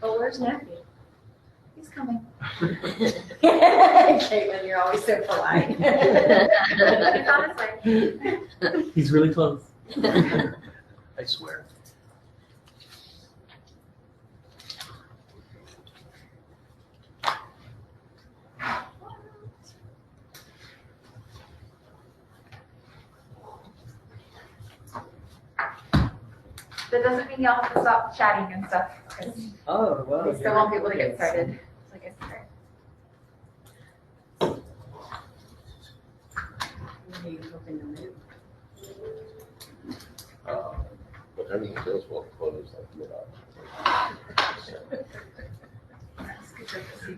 Oh, where's Matthew? He's coming. Caitlin, you're always so polite. He's on his way. He's really close. I swear. That doesn't mean y'all have to stop chatting and stuff, because Oh, well. we still won't be able to get started. Like I said. What are you hoping to move? But everything feels well closed like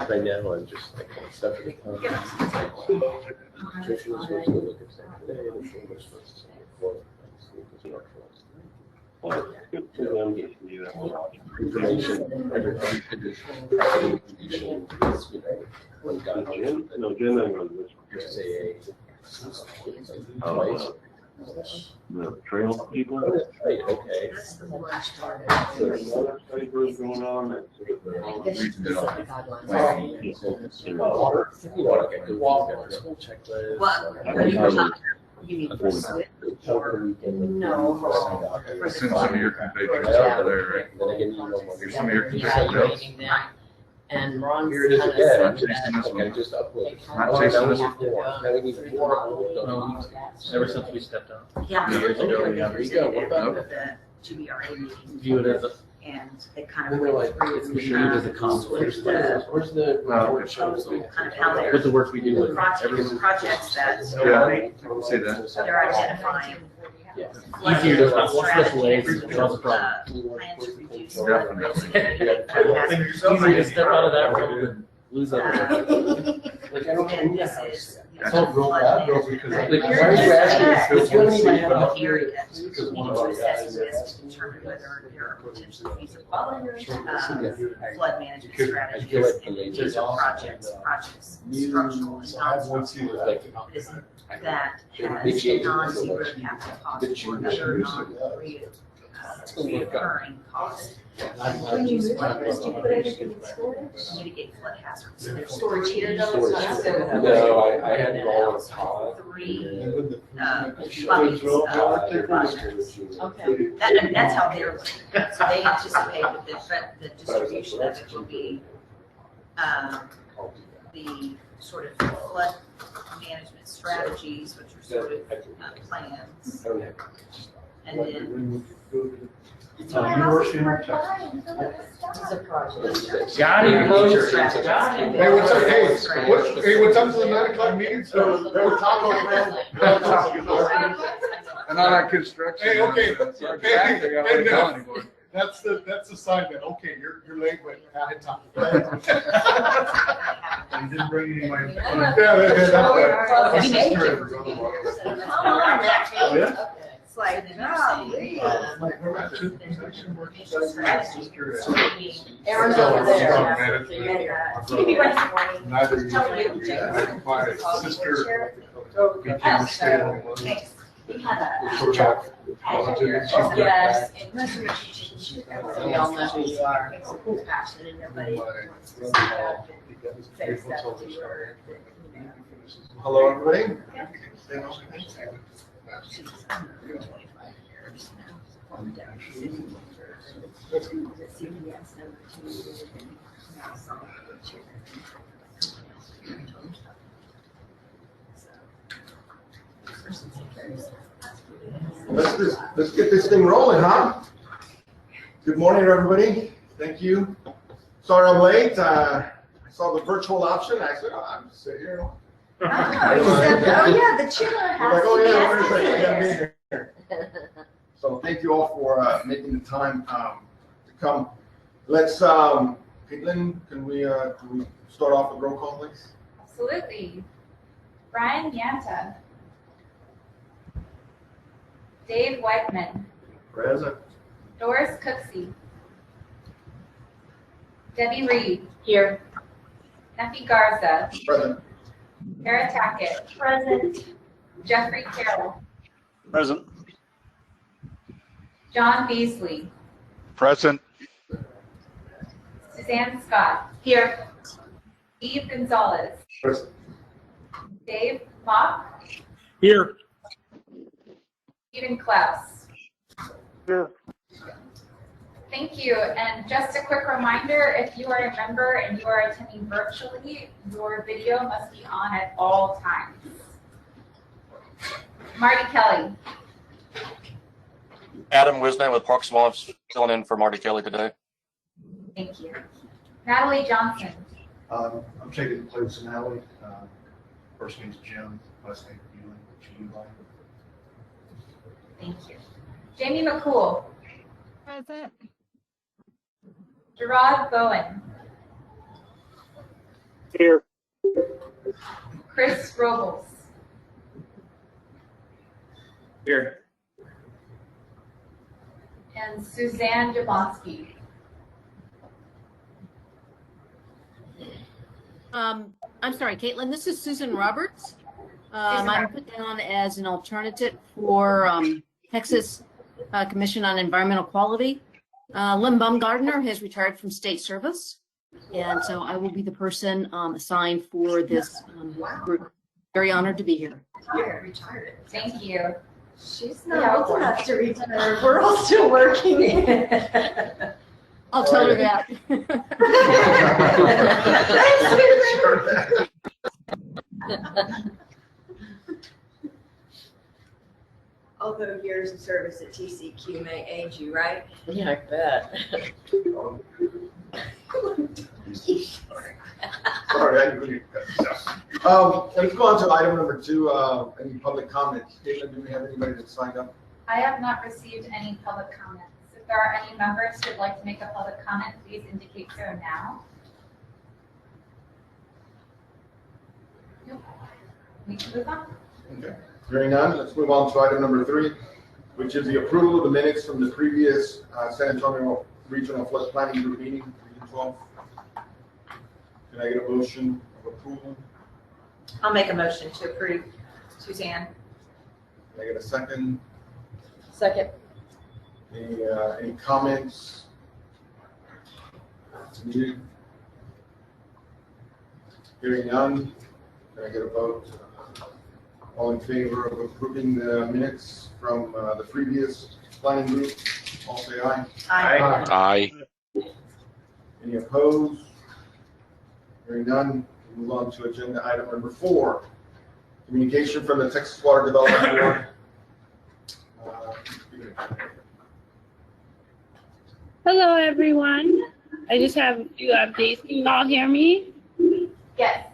right now, I'm just like stuff at the time. Nutrition is supposed to look at something today, and it's supposed to say, well, it's not closed. Well, I'm getting you that information, everybody could just, one guy, no, Jim, I'm going to say The trail people. Right, okay. That's the one started. There's another study group going on. I guess it's the guidelines. You want to get good checklist. What? What are you talking? You mean for SWIFT or? No. Send some of your compatriots over there, right? Then again, you know what. Here's some of your compatriots. Evaluating them. And Ron's Here it is kind again. of I'm chasing said this that Okay, one. just upload. Not chasing this Now we need more. Ever since we stepped out. Yeah. Years ago, we have There you go. What about The GBRA meeting. view it as a, And they kind And of they're went like, through, we should use it as a conflict. Where's the? Well, kind of how they're, with the work we do with everyone. projects that Yeah, I can see that. they're identifying. Easier to find what's the way to cause a problem. Plans to reduce. Definitely. Easier to step out of that road than lose everything. Like, I don't And know. this is. It's all real bad, though, because Like, like, why are you asking if you don't even have Area a period? to assess risk to determine whether there are potentially feasible flood management I strategies. feel like the And ladies these are also projects, structural and non-structural. That has non-zero capital cost or other non-recurring costs. When you move like this, do you put everything in storage? Mitigate flood hazards. So there's storage here. No, I had it all in college. Three buckets of projects. Okay. That's how they're looking. So they anticipate that the distribution of it will be the sort of flood management strategies, which are sort of plans, I don't have. and then It's my house is more fun. it's a project. Got him, folks. Got him. Hey, what's up, hey, what's up to the 9 o'clock meeting? So, there were tacos, man. And all that construction. Hey, okay. That's our Hey, back, they got hey, to now. go anymore. That's the sign that, okay, you're late, but I had time. You didn't bring any of my. That's right. We made Sister it. is on the wall. Oh, yeah? It's like, Aaron's over there. Neither you, my sister became a stay-at-home mother. we had a. So positive, she's got Yes. We all know who you are. Passionate and nobody wants to see that. Say stuff to her. Hello, everybody. Let's get this thing rolling, huh? Good morning, everybody. Thank you. Sorry I'm late. I saw the virtual option. I said, oh, I'm just sitting here. Oh, yeah, the chiller You're house. like, oh yeah, where's that? I Yes, gotta be here. So thank you all for making the time to come. Let's, Caitlin, can we start off with roll call, please? Absolutely. Brian Yanta. Dave Whiteman. Present. Doris Cooksey. Debbie Reed. Here. Effie Garza. Present. Kara Tackett. Present. Jeffrey Carroll. Present. John Beasley. Present. Suzanne Scott. Here. Eve Gonzalez. Dave Mock. Here. Stephen Klaus. Here. Thank you. And just a quick reminder, if you are a member and you are attending virtually, your video must be on at all times. Marty Kelly. Adam Wisnet with Parks and Wildlife, filling in for Marty Kelly today. Thank you. Natalie Johnson. I'm taking the place of Natalie. First name's Jim, last name Ewing, G-U-I. Thank you. Jamie McCool. Present. Gerard Bowen. Here. Chris Robles. Here. And Suzanne Jablonski. I'm sorry, Caitlin, this is Susan Roberts. I'm put down as an alternative for Texas Commission on Environmental Quality. Lynn Baumgardner has retired from state service, and so I will be the person assigned for this group. Very honored to be here. You're retired. Thank you. She's not old enough to retire. We're all still working. I'll tell her that. Although years of service at TCQ may age you, right? Yeah, I bet. Sorry, I really let's go on to item number 2. Any public comments? Caitlin, do we have anybody that signed up? I have not received any public comments. If there are any members who would like to make a public comment, please indicate so now. Nope. We can move on. Okay. Hearing none, let's move on to item number 3, which is the approval of the minutes from the previous San Antonio Regional Flood Planning Group meeting, Region 12. Can I get a motion of approval? I'll make a motion to approve. Suzanne. Can I get a second? Second. Any comments? Needed? Hearing none, can I get a vote? All in favor of approving the minutes from the previous planning group? All say aye. Aye. Any opposed? Hearing none, we'll move on to agenda item number 4. Communication from the Texas Water Development Board. Hello, everyone. I just have a few updates. Can you all hear me? Yes.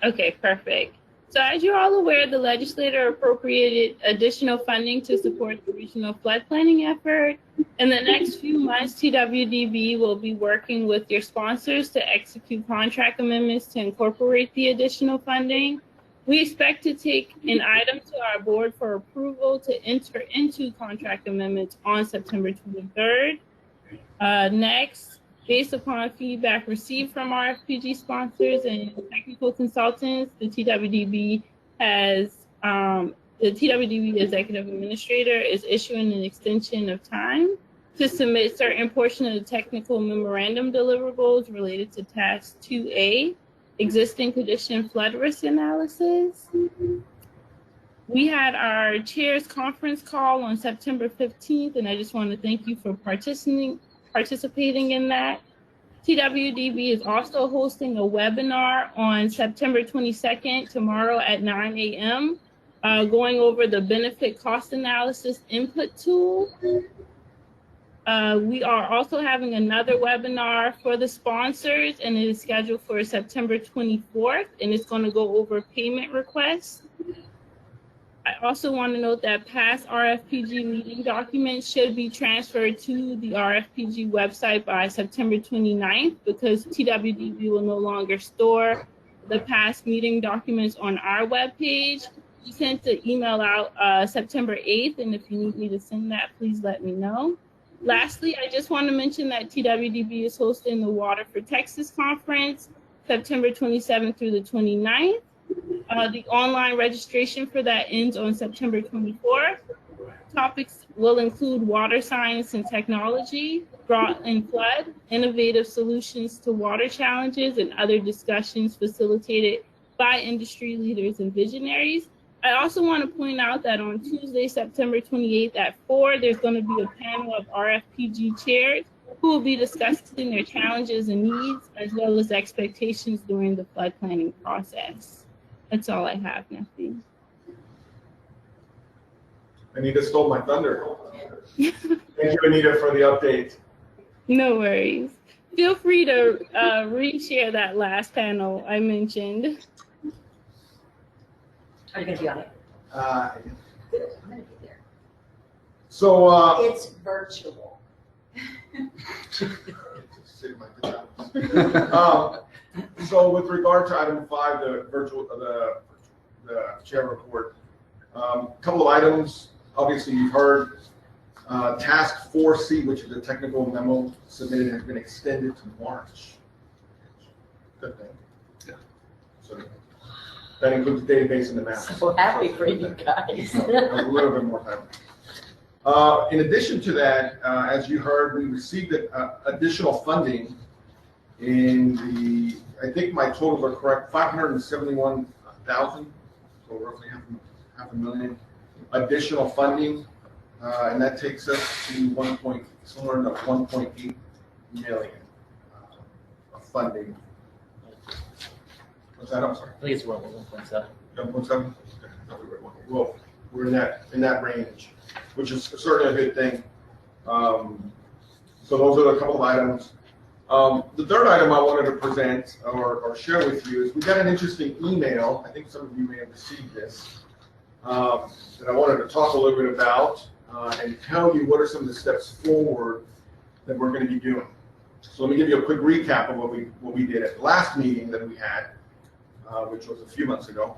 Okay, perfect. So as you're all aware, the legislature appropriated additional funding to support the regional flood planning effort. In the next few months, TWDB will be working with your sponsors to execute contract amendments to incorporate the additional funding. We expect to take an item to our board for approval to enter into contract amendments on September 23rd. Next, based upon feedback received from RFPG sponsors and technical consultants, the TWDB Executive Administrator is issuing an extension of time to submit certain portion of the technical memorandum deliverables related to Task 2A, existing condition flood risk analysis. We had our chair's conference call on September 15th, and I just want to thank you for participating in that. TWDB is also hosting a webinar on September 22nd, tomorrow at 9 a.m., going over the benefit cost analysis input tool. We are also having another webinar for the sponsors, and it is scheduled for September 24th, and it's going to go over payment requests. I also want to note that past RFPG meeting documents should be transferred to the RFPG website by September 29th because TWDB will no longer store the past meeting documents on our webpage. We sent the email out September 8th, and if you need me to send that, please let me know. Lastly, I just want to mention that TWDB is hosting the Water for Texas Conference, September 27th through the 29th. The online registration for that ends on September 24th. Topics will include water science and technology, drought and flood, innovative solutions to water challenges, and other discussions facilitated by industry leaders and visionaries. I also want to point out that on Tuesday, September 28th at 4, there's going to be a panel of RFPG chairs who will be discussing their challenges and needs, as well as expectations during the flood planning process. That's all I have, Nephi. Anita stole my thunder. Thank you, Anita, for the update. No worries. Feel free to reshare that last panel I mentioned. Are you going to be on it? I'm gonna be there. So, It's virtual. sit in my pajamas. So with regard to item 5, the chair report, couple of items. Obviously, you've heard task 4C, which is a technical memo submitted, has been extended to March. Good thing. Yeah. So that includes the database and the map. So happy for you guys. A little bit more time. In addition to that, as you heard, we received additional funding in the, I think my totals are correct, 571,000, so roughly half a million additional funding, and that takes us to somewhere in the 1.8 million of funding. What's that? I'm sorry. I think it's 1.7. 1.7. Well, we're in that range, which is certainly a good thing. So those are a couple of items. The third item I wanted to present or share with you is we got an interesting email. I think some of you may have received this that I wanted to talk a little bit about and tell you what are some of the steps forward that we're going to be doing. So let me give you a quick recap of what we did at the last meeting that we had, which was a few months ago.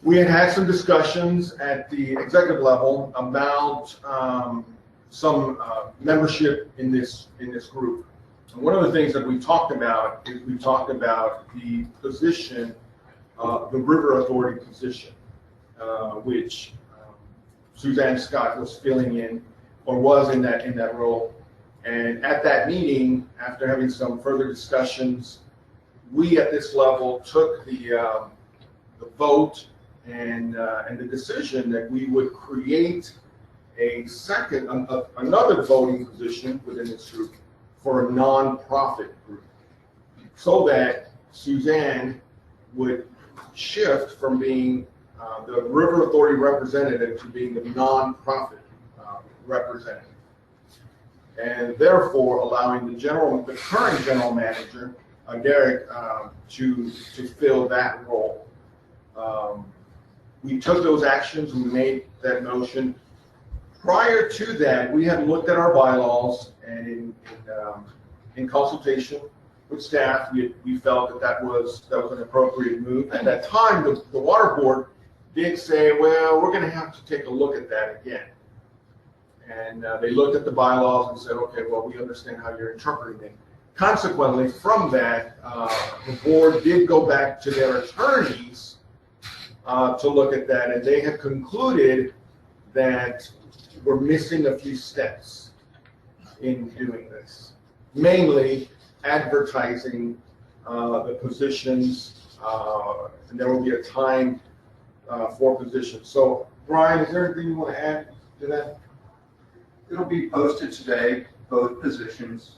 We had some discussions at the executive level about some membership in this group. And one of the things that we talked about is the position, the River Authority position, which Suzanne Scott was filling in, or was in that role. And at that meeting, after having some further discussions, we at this level took the vote and the decision that we would create another voting position within this group for a nonprofit group, so that Suzanne would shift from being the River Authority representative to being the nonprofit representative, and therefore allowing the current general manager, Derek, to fill that role. We took those actions and we made that motion. Prior to that, we had looked at our bylaws, and in consultation with staff, we felt that was an appropriate move. At that time, the water board did say, well, we're going to have to take a look at that again. And they looked at the bylaws and said, okay, well, we understand how you're interpreting it. Consequently, from that, the board did go back to their attorneys to look at that, and they had concluded that we're missing a few steps in doing this. Mainly advertising the positions, and there will be a time for positions. So, Brian, is there anything you want to add to that? It'll be posted today, both positions.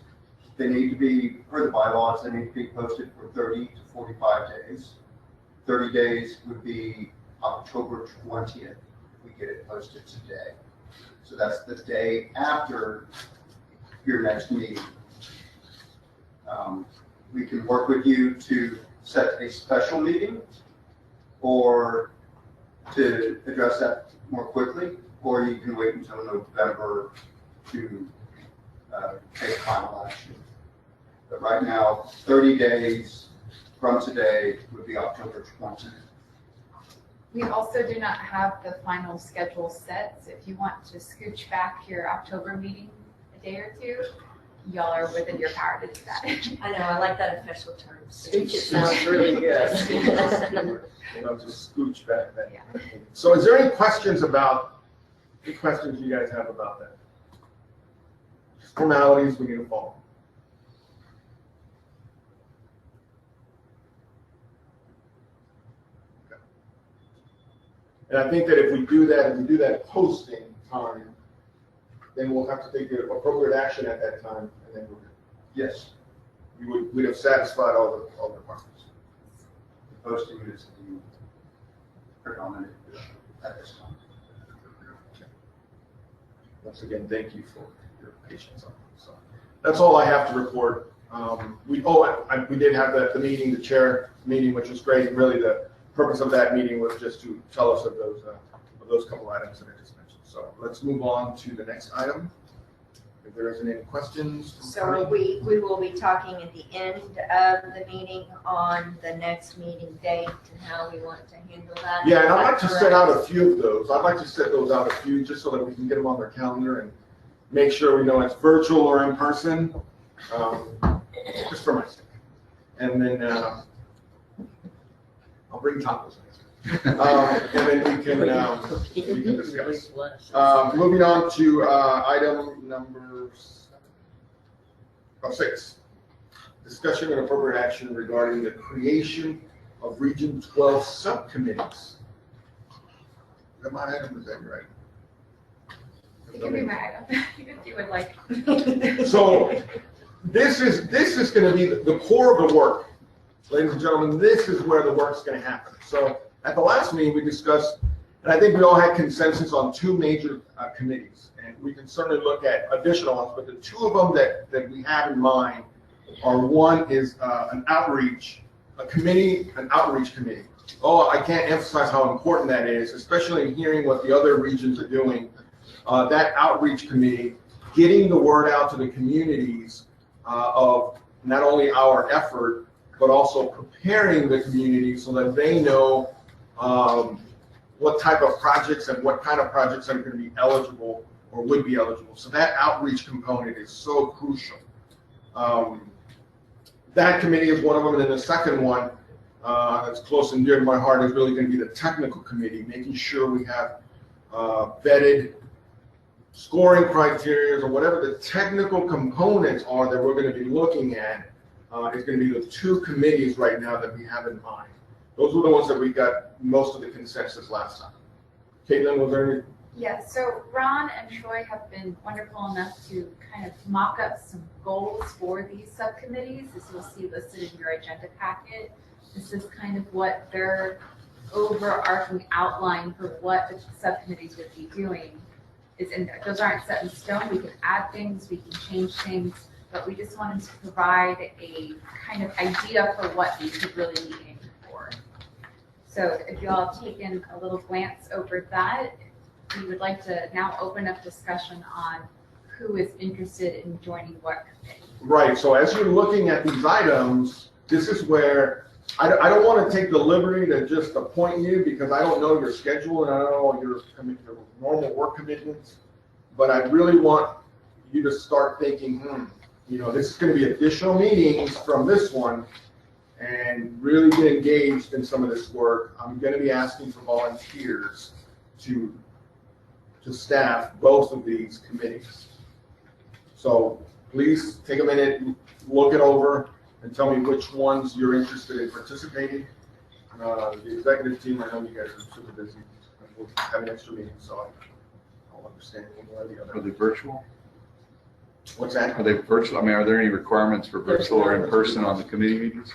They need to be, per the bylaws, they need to be posted for 30 to 45 days. 30 days would be October 20th if we get it posted today. So that's the day after your next meeting. We can work with you to set a special meeting or to address that more quickly, or you can wait until November to take final action. But right now, 30 days from today would be October 20th. We also do not have the final schedule set, so if you want to scooch back your October meeting a day or two, y'all are within your power to do that. I know, I like that official term. Scooch, it sounds really good. Just scooch back then. Yeah. So is there any questions you guys have about that? Just formalities we need to follow. Okay. And I think that if we do that posting time, then we'll have to take the appropriate action at that time, and then Yes, we'd have satisfied all the requirements. the posting is the predominant at this time. Once again, thank you for your patience on this. So that's all I have to report. We did have the meeting, the chair meeting, which was great. Really, the purpose of that meeting was just to tell us of those couple items that I just mentioned. So let's move on to the next item. If there isn't any questions. So we will be talking at the end of the meeting on the next meeting date and how we want to handle that. Yeah, and I'd like to set out a few of those. I'd like to set those out a few just so that we can get them on their calendar and make sure we know it's virtual or in person, just for my sake. And then I'll bring tacos. And then we can discuss. Moving on to item number 6. Discussion and appropriate action regarding the creation of Region 12 subcommittees. Is that my item? Is that right? It can be my item, if you would like. So this is going to be the core of the work. Ladies and gentlemen, this is where the work's going to happen. So at the last meeting, we discussed, and I think we all had consensus on 2 major committees. And we can certainly look at additional ones, but the 2 of them that we have in mind are, one is an outreach committee. Oh, I can't emphasize how important that is, especially in hearing what the other regions are doing. That outreach committee, getting the word out to the communities of not only our effort, but also preparing the community so that they know what type of projects and what kind of projects are going to be eligible or would be eligible. So that outreach component is so crucial. That committee is one of them. And then the second one that's close and dear to my heart is really going to be the technical committee, making sure we have vetted scoring criteria or whatever the technical components are that we're going to be looking at. Is going to be the 2 committees right now that we have in mind. Those were the ones that we got most of the consensus last time. Caitlin, was there any? Yeah, so Ron and Troy have been wonderful enough to kind of mock up some goals for these subcommittees, as you'll see listed in your agenda packet. This is kind of what their overarching outline for what the subcommittees would be doing is in there. Those aren't set in stone. We can add things, we can change things, but we just wanted to provide a kind of idea for what we could really be aiming for. So if you all have taken a little glance over that, we would like to now open up discussion on who is interested in joining what committee. Right, so as you're looking at these items, this is where I don't want to take the liberty to just appoint you because I don't know your schedule and I don't know your normal work commitments, but I really want you to start thinking, this is going to be additional meetings from this one and really get engaged in some of this work. I'm going to be asking for volunteers to staff both of these committees. So please take a minute, look it over, and tell me which ones you're interested in participating. The executive team, I know you guys are super busy. We'll have an extra meeting, so I'll understand one way or the other. Are they virtual? What's that? Are they virtual? I mean, are there any requirements for virtual or in person on the committee meetings?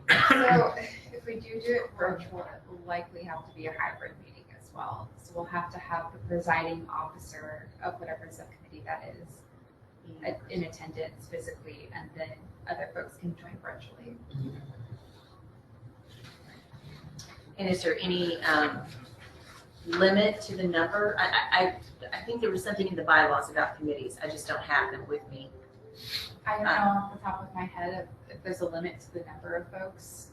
So if we do it virtual, it will likely have to be a hybrid meeting as well. So we'll have to have the presiding officer of whatever subcommittee that is in attendance physically, and then other folks can join virtually. And is there any limit to the number? I think there was something in the bylaws about committees. I just don't have them with me. I don't know off the top of my head if there's a limit to the number of folks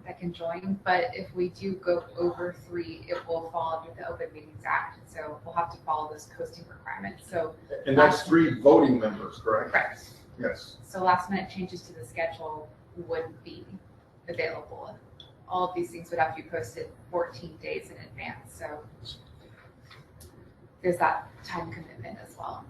that can join, but if we do go over 3, it will fall under the Open Meetings Act, so we'll have to follow those posting requirements. So, and that's 3 voting members, correct? Correct. Yes. So last minute changes to the schedule wouldn't be available. All of these things would have to be posted 14 days in advance, so there's that time commitment as well.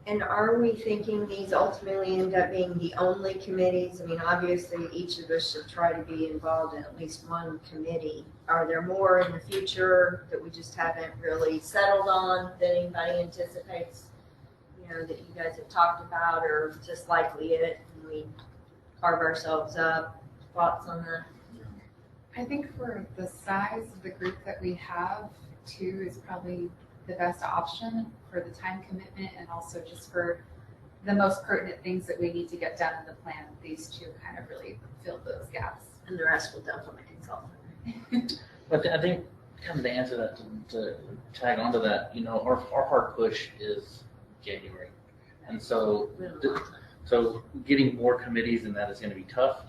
And are we thinking these ultimately end up being the only committees? I mean, obviously, each of us should try to be involved in at least one committee. Are there more in the future that we just haven't really settled on, that anybody anticipates, that you guys have talked about, or just likely it, and we carve ourselves up? Thoughts on that? I think for the size of the group that we have, 2 is probably the best option for the time commitment, and also just for the most pertinent things that we need to get done in the plan. These 2 kind of really fill those gaps. And the rest will dump on the consultant. But I think kind of to answer that, to tag onto that, our hard push is January. And so getting more committees in that is going to be tough.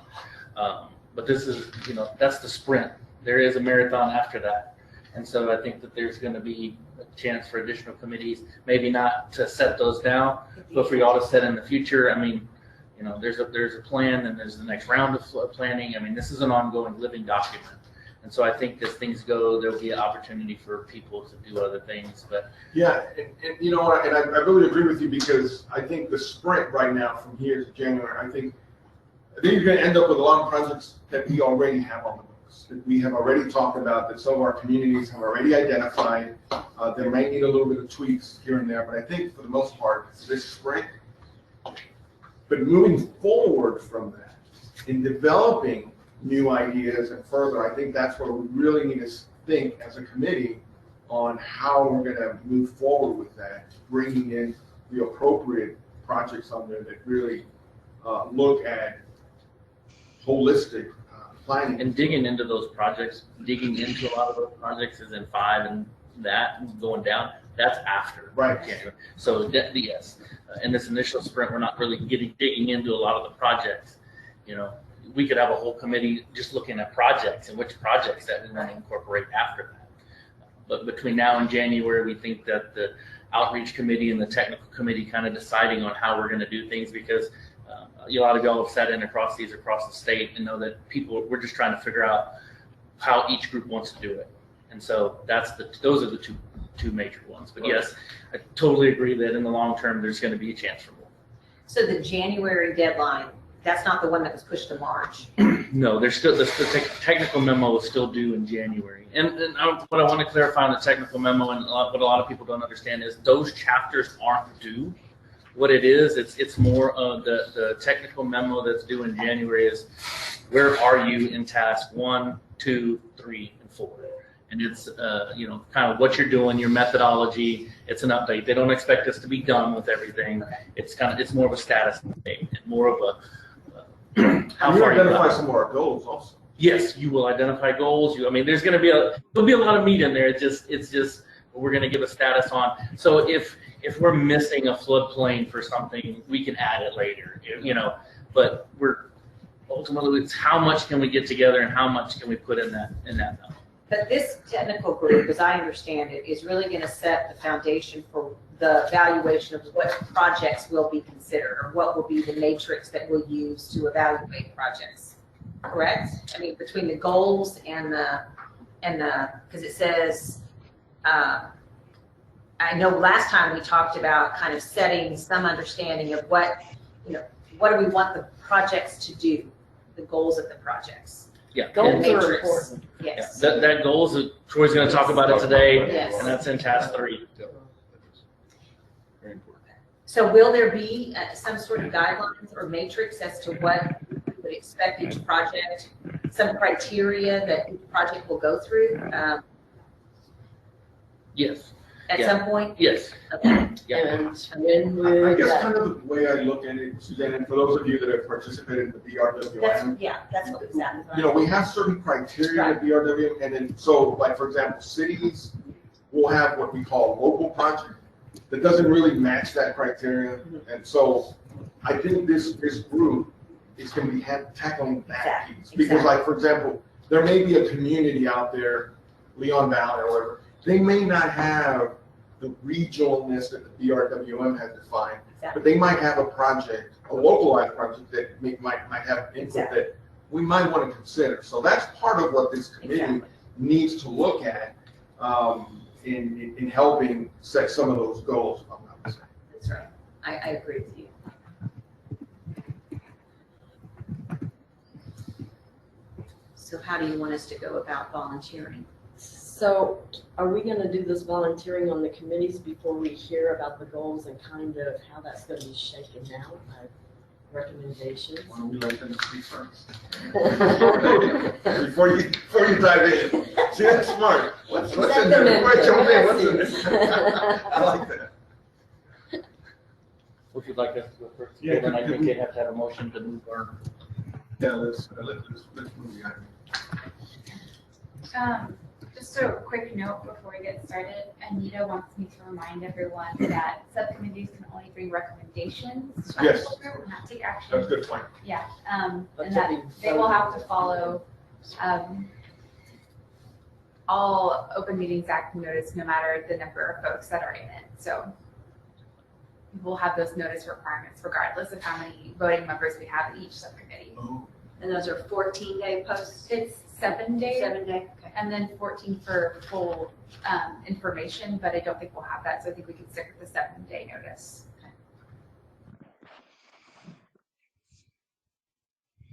But this is, that's the sprint. There is a marathon after that. And so I think that there's going to be a chance for additional committees, maybe not to set those down, but for y'all to set in the future. I mean, there's a plan, and there's the next round of planning. I mean, this is an ongoing living document. And so I think as things go, there'll be an opportunity for people to do other things. But yeah, and you know what, and I really agree with you, because I think the sprint right now from here to January, I think you're going to end up with a lot of projects that we already have on the books, that we have already talked about, that some of our communities have already identified. They may need a little bit of tweaks here and there, but I think for the most part, it's this sprint. But moving forward from that, in developing new ideas and further, I think that's where we really need to think as a committee on how we're going to move forward with that, bringing in the appropriate projects on there that really look at holistic planning. And digging into those projects, digging into a lot of those projects is in 5, and that going down, that's after. Right. January. So yes, in this initial sprint, we're not really digging into a lot of the projects. We could have a whole committee just looking at projects and which projects that we want to incorporate after that. But between now and January, we think that the outreach committee and the technical committee kind of deciding on how we're going to do things, because a lot of y'all have sat in across the state and know that we're just trying to figure out how each group wants to do it. And so those are the two major ones. But yes, I totally agree that in the long term, there's going to be a chance for more. So the January deadline, that's not the one that was pushed to March. No, there's still the technical memo is still due in January. And what I want to clarify on the technical memo, and what a lot of people don't understand, is those chapters aren't due. What it is, it's more of the technical memo that's due in January is where are you in task 1, 2, 3, and 4. And it's kind of what you're doing, your methodology. It's an update. They don't expect us to be done with everything. It's more of a status update, and more of a how you far identify you some of our goals also. Yes, you will identify goals. There's going to be there'll be a lot of meat in there. It's just we're going to give a status on. So if we're missing a floodplain for something, we can add it later. But ultimately it's how much can we get together and how much can we put in that number. But this technical group, as I understand it, is really going to set the foundation for the evaluation of what projects will be considered, or what will be the matrix that we'll use to evaluate projects. Correct? I mean, between the goals and because it says, I know last time we talked about kind of setting some understanding of what do we want the projects to do, the goals of the projects. Yeah. Goals are important. Yes. Yeah. That goals, Troy's going to talk about it today, Yes. and that's in task 3. Very important. So will there be some sort of guidelines or matrix as to what we would expect each project, some criteria that each project will go through Yes. at some point? Yes. Okay. Yeah. And when I we're guess kind of the way I look at it, Suzanne, and for those of you that have participated in the BRWM, That's what it sounds like. we have certain criteria in the BRWM, and then like for example, cities will have what we call a local project that doesn't really match that criteria, and so I think this group is going to be tackling that piece, because like for example, there may be a community out there, Leon Valley or whatever, they may not have the regionalness that the BRWM has defined, but they might have a project, a localized project that might have input that we might want to consider. So that's part of what this committee needs to look at in helping set some of those goals. That's right. I agree with you. So how do you want us to go about volunteering? So are we gonna do this volunteering on the committees before we hear about the goals and kind of how that's gonna be shaken out, like recommendations? Why don't we let them speak first? Before you dive in. See, that's smart. What's in there? Before I jump in, what's in there? I like that. If you'd like us to go first, Yeah, then I could think we- they'd have to have a motion to move our. Yeah, let's move the item. Just a quick note before we get started, Anita wants me to remind everyone that subcommittees can only bring recommendations to Yes. the group, not take action. That's a good point. Yeah, and That's that what we- they will have to follow, all Open Meetings Act notice, no matter the number of folks that are in it, so. We'll have those notice requirements regardless of how many voting members we have in each subcommittee. And those are 14-day posts? It's 7 days. 7 day, okay. And then 14 for full information, but I don't think we'll have that, so I think we can stick with the 7-day notice.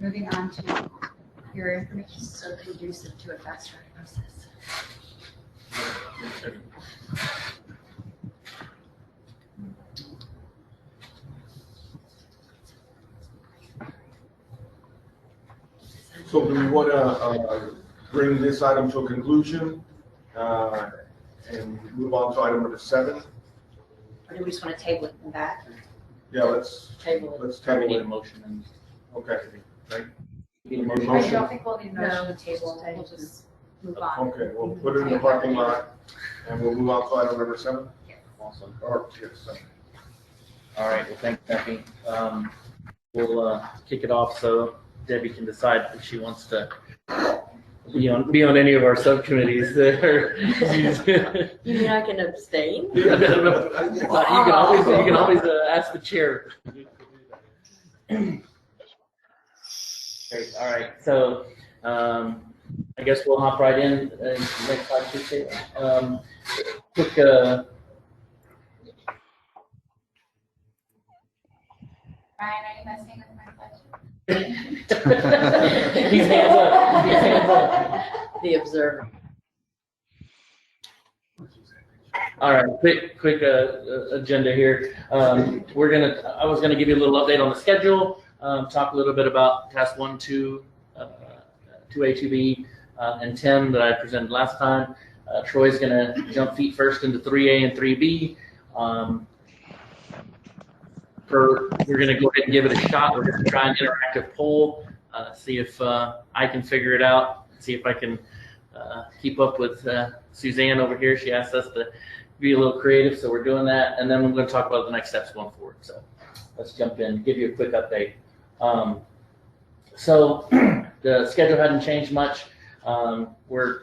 Moving on to your information. So conducive to a faster process. So do we want to bring this item to a conclusion and move on to item number 7? Or do we just want to table it and back? Yeah, let's Table it. table Need a it. motion and. Okay. Need a I motion. don't think we'll need a motion No, to table, we'll just move on. Okay, we'll put it in the parking lot and we'll move on to item number 7. Awesome. Or, yes, 7. All right, well, thanks, Becky. We'll kick it off so Debbie can decide if she wants to be on any of our subcommittees. You mean I can abstain? You can always ask the chair. Great, all right, so I guess we'll hop right in. Next slide, please, Kate. Quick, Ryan, are you messing with my budget? He's hands up. He's hands up. The observer. All right, quick agenda here. I was gonna give you a little update on the schedule, talk a little bit about task 1, 2, 2A, 2B, and 10 that I presented last time. Troy's gonna jump feet first into 3A and 3B. We're gonna go ahead and give it a shot. We're gonna try an interactive poll, see if I can figure it out, see if I can keep up with Suzanne over here. She asked us to be a little creative, so we're doing that. And then we're going to talk about the next steps going forward. So let's jump in, give you a quick update. So the schedule hadn't changed much. We're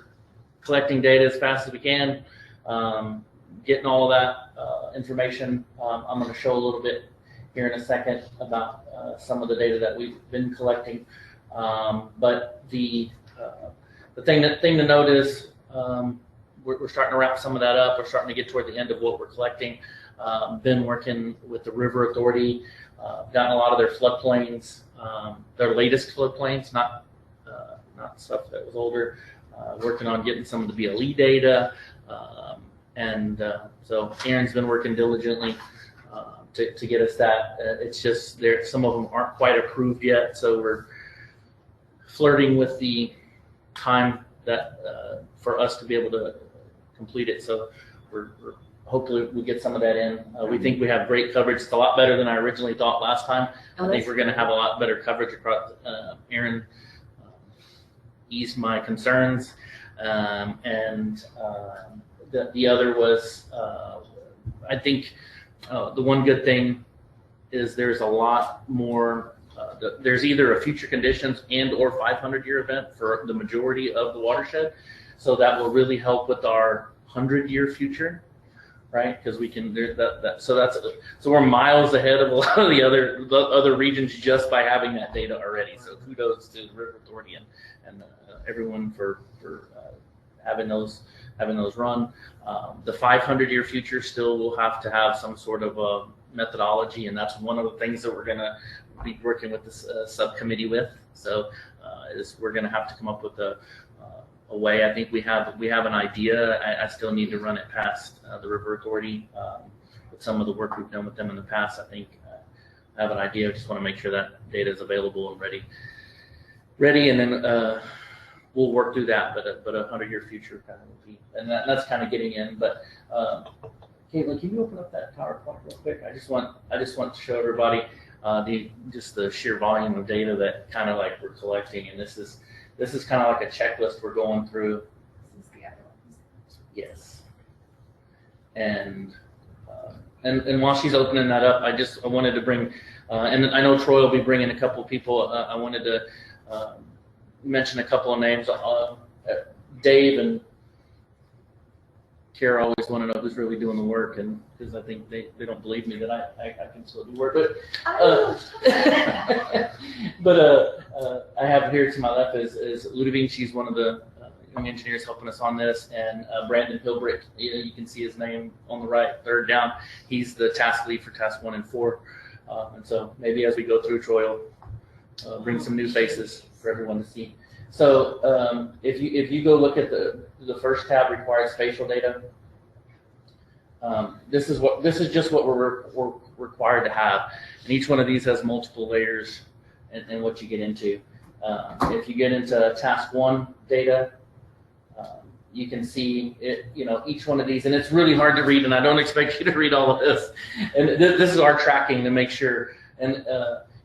collecting data as fast as we can, getting all of that information. I'm going to show a little bit here in a second about some of the data that we've been collecting. But the thing to note is we're starting to wrap some of that up. We're starting to get toward the end of what we're collecting. Been working with the River Authority, gotten a lot of their floodplains, their latest floodplains, not stuff that was older. Working on getting some of the BLE data, and so Aaron's been working diligently to get us that. It's just some of them aren't quite approved yet, so we're flirting with the time that for us to be able to complete it. So we're hopefully we get some of that in. We think we have great coverage. It's a lot better than I originally thought last time. I think we're going to have a lot better coverage across. Aaron eased my concerns, and the other was I think the one good thing is there's a lot more. There's either a future conditions and or 500-year event for the majority of the watershed. So that will really help with our 100-year future, right? Because we can, so we're miles ahead of a lot of the other regions just by having that data already. So kudos to the River Authority and everyone for having those run. The 500-year future still will have to have some sort of methodology, and that's one of the things that we're going to be working with this subcommittee with. So is we're going to have to come up with a way. I think we have an idea. I still need to run it past the River Authority with some of the work we've done with them in the past. I think I have an idea. I just want to make sure that data is available and ready, and then we'll work through that. But a 100-year future kind of will be, and that's kind of getting in. But Caitlin, can you open up that PowerPoint real quick? I just want to show everybody the sheer volume of data that kind of like we're collecting, and this is kind of like a checklist we're going through. This is the other one. Yes. And while she's opening that up, I wanted to bring, and I know Troy will be bringing a couple of people. I wanted to mention a couple of names. Dave and Kara always want to know who's really doing the work, and because I think they don't believe me that I can still do work. But I have here to my left is Ludovine. She's one of the young engineers helping us on this, and Brandon Hilbrick. You can see his name on the right, third down. He's the task lead for task 1 and 4. And so maybe as we go through, Troy will bring some new faces for everyone to see. So if you go look at the first tab, required spatial data, this is just what we're required to have, and each one of these has multiple layers and what you get into. If you get into task 1 data, you can see it, each one of these, and it's really hard to read, and I don't expect you to read all of this. And this is our tracking to make sure. And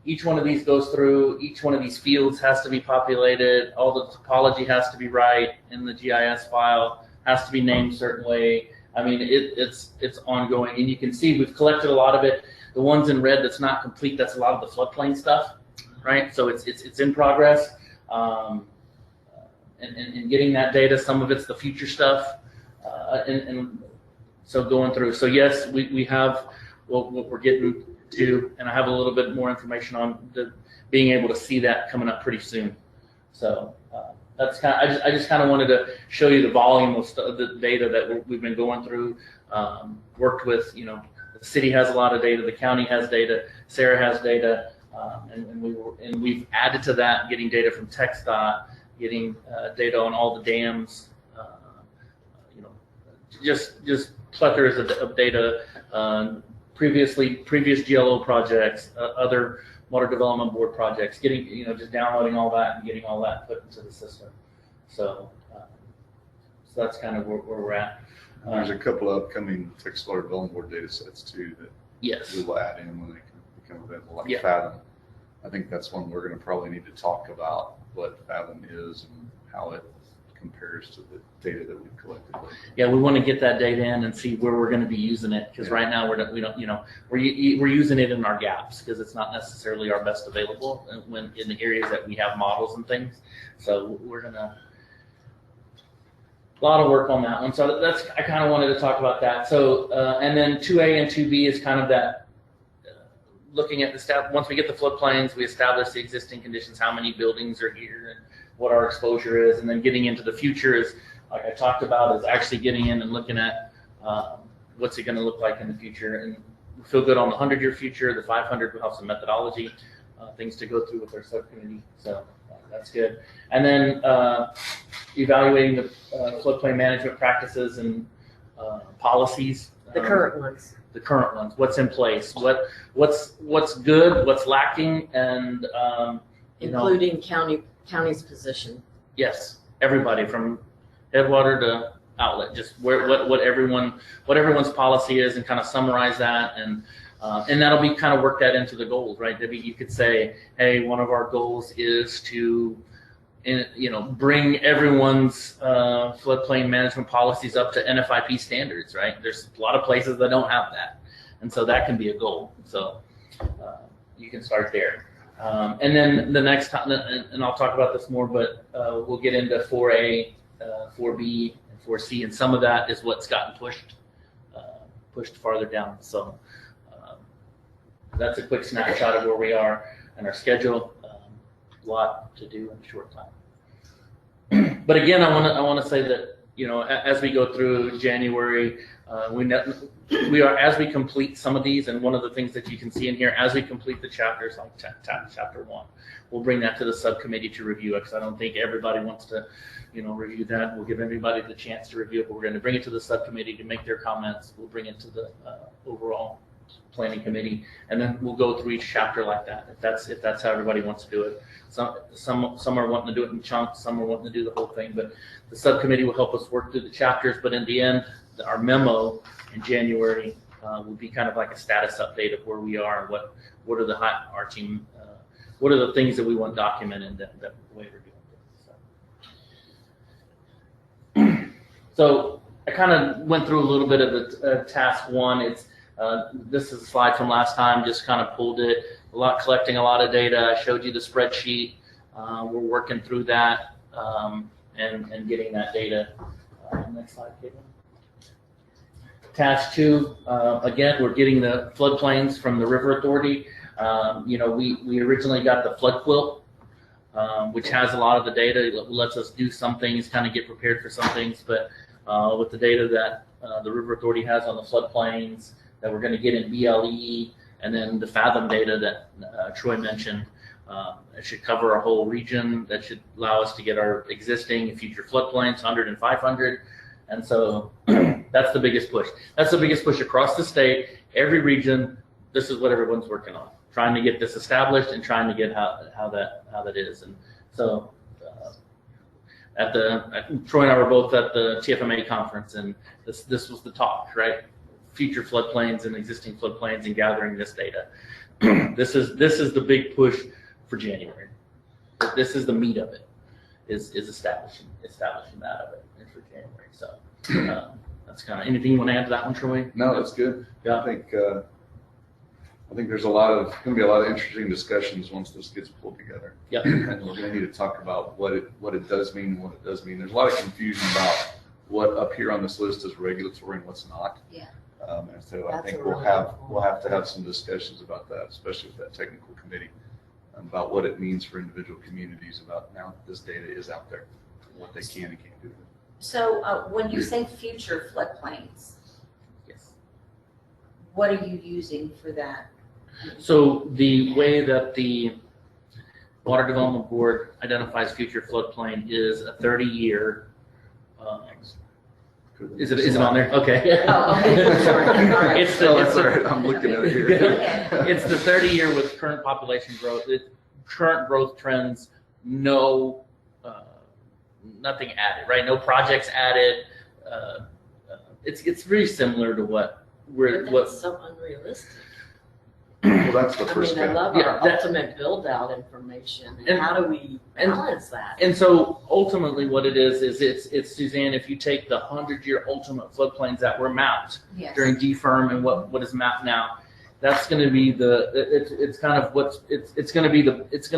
each one of these goes through, each one of these fields has to be populated, all the topology has to be right in the GIS file, has to be named a certain way. I mean, it's ongoing, and you can see we've collected a lot of it. The ones in red that's not complete, that's a lot of the floodplain stuff, right? So it's in progress. And getting that data, some of it's the future stuff, and so going through. So yes, we have what we're getting to, and I have a little bit more information on being able to see that coming up pretty soon. So that's I just kind of wanted to show you the volume of the data that we've been going through. Worked with, the city has a lot of data, the county has data, Sarah has data, and we've added to that, getting data from TxDOT, getting data on all the dams, just plethoras of data, previous GLO projects, other water development board projects, getting, just downloading all that and getting all that put into the system. So that's kind of where we're at. There's a couple of upcoming Texas Water Development Board data sets too that yes, we will add in when they become available, like yeah. Fathom. I think that's one we're going to probably need to talk about, what Fathom is and how it compares to the data that we've collected. Yeah, we want to get that data in and see where we're going to be using it, because right now we're using it in our gaps because it's not necessarily our best available when in the areas that we have models and things. So we're gonna a lot of work on that one. So I kind of wanted to talk about that. So and then 2A and 2B is kind of that. Looking at the step, once we get the floodplains, we establish the existing conditions, how many buildings are here, and what our exposure is, and then getting into the future is, like I talked about, is actually getting in and looking at what's it going to look like in the future. And we feel good on the 100-year future. The 500 will have some methodology things to go through with our subcommittee, so that's good. And then evaluating the floodplain management practices and policies. The current ones. The current ones, what's in place, what's good, what's lacking, and including county's position. Yes, everybody from headwater to outlet, just what everyone's policy is, and kind of summarize that, and that'll be kind of work that into the goals, right? Debbie, you could say, hey, one of our goals is to bring everyone's floodplain management policies up to NFIP standards, right? There's a lot of places that don't have that. And so that can be a goal. So you can start there. And then the next time, and I'll talk about this more, but we'll get into 4A, 4B, and 4C, and some of that is what's gotten pushed farther down. So that's a quick snapshot of where we are and our schedule. A lot to do in a short time. But again, I want to say that as we go through January, We are, as we complete some of these, and one of the things that you can see in here, as we complete the chapters, like chapter 1, we'll bring that to the subcommittee to review it, because I don't think everybody wants to, review that. We'll give everybody the chance to review it, but we're going to bring it to the subcommittee to make their comments. We'll bring it to the overall planning committee, and then we'll go through each chapter like that, if that's how everybody wants to do it. Some are wanting to do it in chunks, some are wanting to do the whole thing, but the subcommittee will help us work through the chapters, but in the end, our memo in January will be kind of like a status update of where we are and what are the arching, what are the things that we want documented that the way we're doing it. So I kind of went through a little bit of the task 1. This is a slide from last time, just kind of pulled it, collecting a lot of data. I showed you the spreadsheet. We're working through that and getting that data. Next slide, Caitlin. Task 2, again, we're getting the floodplains from the River Authority. We originally got the flood quilt, which has a lot of the data. It lets us do some things, kind of get prepared for some things, but with the data that the River Authority has on the floodplains that we're going to get in BLE, and then the Fathom data that Troy mentioned, it should cover a whole region. That should allow us to get our existing and future floodplains, 100 and 500. And so that's the biggest push. That's the biggest push across the state. Every region, this is what everyone's working on, trying to get this established and trying to get how that is. And so Troy and I were both at the TFMA conference, and this was the talk, right? Future floodplains and existing floodplains and gathering this data. This is the big push for January. This is the meat of it, is establishing that of it for January. So that's kind of, anything you want to add to that one, Troy? No, that's good. Yeah. I think there's going to be a lot of interesting discussions once this gets pulled together. Yeah. And we're going to need to talk about what it does mean and what it does mean. There's a lot of confusion about what up here on this list is regulatory and what's not. Yeah. And so I That's think a we'll really have good point. we'll have to have some discussions about that, especially with that technical committee, about what it means for individual communities about now that this data is out there, what they can and can't do. So when you say future floodplains, Yes. what are you using for that? So the way that the Water Development Board identifies future floodplain is a 30-year. Is it on there? Okay. Oh, okay. Sorry. All right. It's That's all right. I'm looking at it here. It's the 30-year with current population growth, current growth trends, no, nothing added, right? No projects added. It's very similar to what But that's so unrealistic. Well, that's the I first mean, I step. love Yeah, our that- ultimate build-out information. And- How do we balance that? And so ultimately what it is it's Suzanne, if you take the 100-year ultimate floodplains that were mapped Yes. during DFIRM and what is mapped now, that's going to be it's going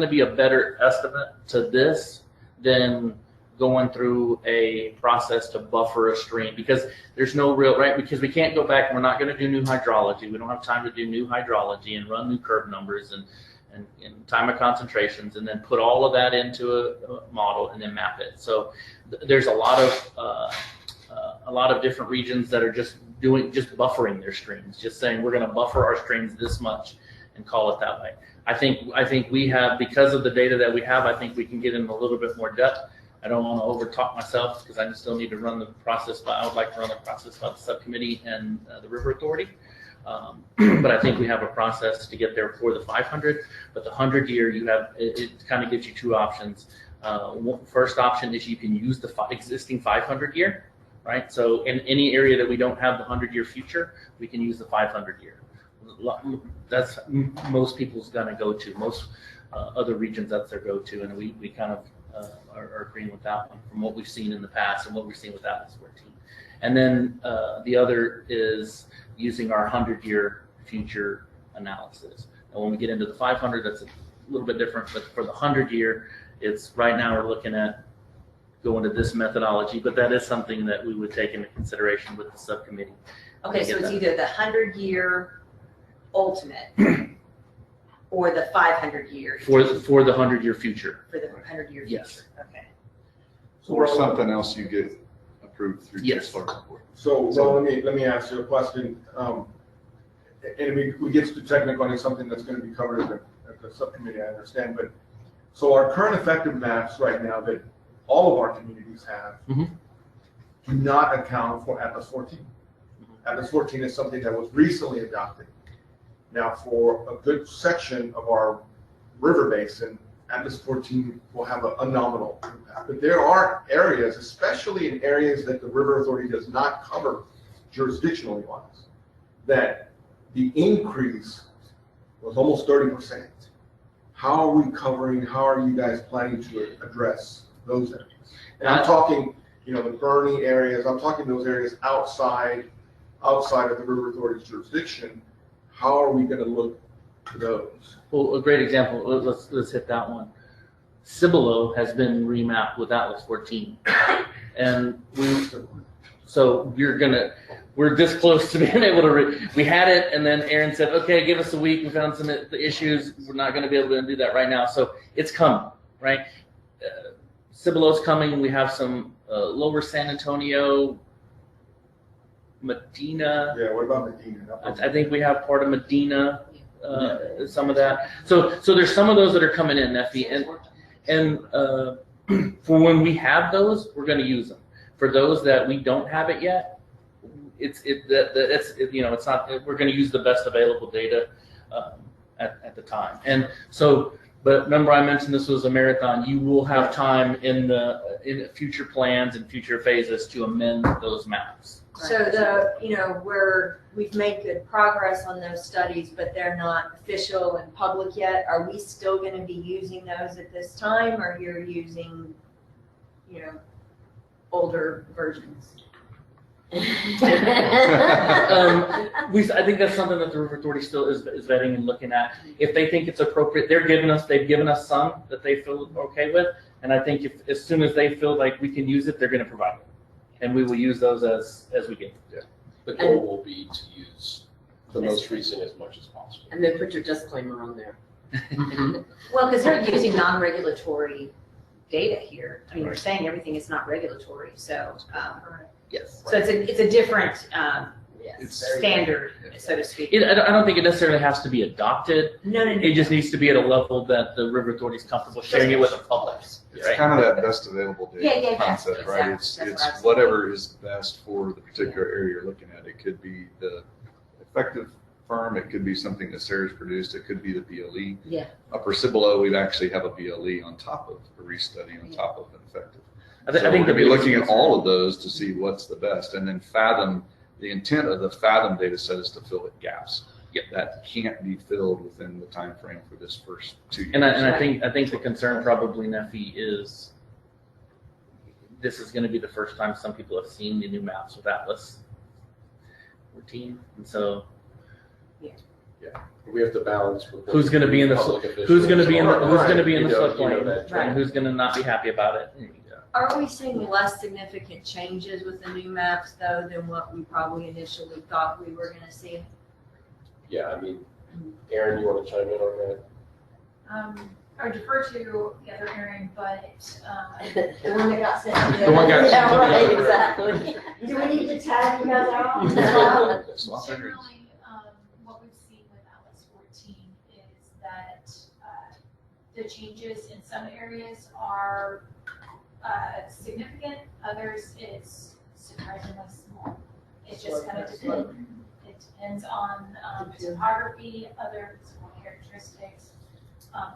to be a better estimate to this than going through a process to buffer a stream, because there's no real, right, because we can't go back, we're not going to do new hydrology, we don't have time to do new hydrology and run new curve numbers and time of concentrations and then put all of that into a model and then map it. So there's a lot of different regions that are just buffering their streams, just saying we're going to buffer our streams this much and call it that way. I think we have, because of the data that we have, I think we can get in a little bit more depth. I don't want to over talk myself because I still need to run the process, but I would like to run the process by the subcommittee and the River Authority. But I think we have a process to get there for the 500, but the 100-year, it kind of gives you two options. First option is you can use the existing 500-year, right? So in any area that we don't have the 100-year future, we can use the 500-year. That's most people's gonna go to. Most other regions, that's their go-to, and we kind of are agreeing with that one from what we've seen in the past and what we've seen with Atlas 14. And then the other is using our 100-year future analysis. And when we get into the 500, that's a little bit different, but for the 100-year, it's right now we're looking at going to this methodology, but that is something that we would take into consideration with the subcommittee. Okay, so it's either the 100-year ultimate or the 500-year. For the 100-year future. For the 100-year future. Yes. Okay. Or something else you get approved through Yes. Chancellor's report. So, let me ask you a question. And we get too technical, and it's something that's gonna be covered at the subcommittee, I understand, but, so our current effective maps right now that all of our communities have Mhm. do not account for Atlas 14. Atlas 14 is something that was recently adopted. Now, for a good section of our river basin, Atlas 14 will have a nominal impact. But there are areas, especially in areas that the River Authority does not cover jurisdictionally wise, that the increase was almost 30%. How are we covering, how are you guys planning to address those areas? And I'm talking, the Bernie areas, I'm talking those areas outside of the River Authority's jurisdiction. How are we gonna look to those? Well, a great example, let's hit that one. Cibolo has been remapped with Atlas 14. And we're this close to being able to, we had it, and then Aaron said, okay, give us a week, we found some issues, we're not gonna be able to do that right now, so it's coming, right? Cibolo's coming, we have some lower San Antonio, Medina. Yeah, what about Medina? I think we have part of Medina, some of that. So there's some of those that are coming in, Neffy, and for when we have those, we're going to use them. For those that we don't have it yet, it's not. We're going to use the best available data at the time. And so, but remember, I mentioned this was a marathon. You will have time in future plans and future phases to amend those maps. So we've made good progress on those studies, but they're not official and public yet. Are we still going to be using those at this time, or you're using, older versions? I think that's something that the River Authority still is vetting and looking at. If they think it's appropriate, they've given us some that they feel okay with, and I think as soon as they feel like we can use it, they're going to provide it. And we will use those as we get. Yeah. The goal will be to use the most recent as much as possible. And then put your disclaimer on there. Well, because they're using non-regulatory data here. I mean, you're saying everything is not regulatory, so. Yes. So it's a different It's standard, so to speak. I don't think it necessarily has to be adopted. No. It just needs to be at a level that the River Authority is comfortable sharing it with the public. It's kind of that best available data Yeah, concept, exactly. right? That's what I was It's whatever is best for the particular area you're looking at. It could be the effective firm, it could be something that Sarah's produced, it could be the BLE. Yeah. Upper Cibolo, we actually have a BLE on top of a restudy, on top of an effective. I So think we're the gonna be looking at all of those to see what's the best, and then Fathom. The intent of the Fathom data set is to fill in gaps. That can't be filled within the time frame for this first 2 years. And I think the concern probably, Neffy, is this is going to be the first time some people have seen the new maps with Atlas 14, and so We have to balance with who's going to be in the public who's going to be in the officials are. floodplain, Right. and who's going to not be happy about it. Are we seeing less significant changes with the new maps, though, than what we probably initially thought we were going to see? Yeah, I mean, Aaron, you want to chime in on that? I defer to the other Aaron, but the one that got sent to The one got sent Yeah, to right, the- exactly. Do we need to tag you guys out? generally, what we've seen with Atlas 14 is that the changes in some areas are significant, others it's surprisingly small. It just kind of depends on topography, other physical characteristics.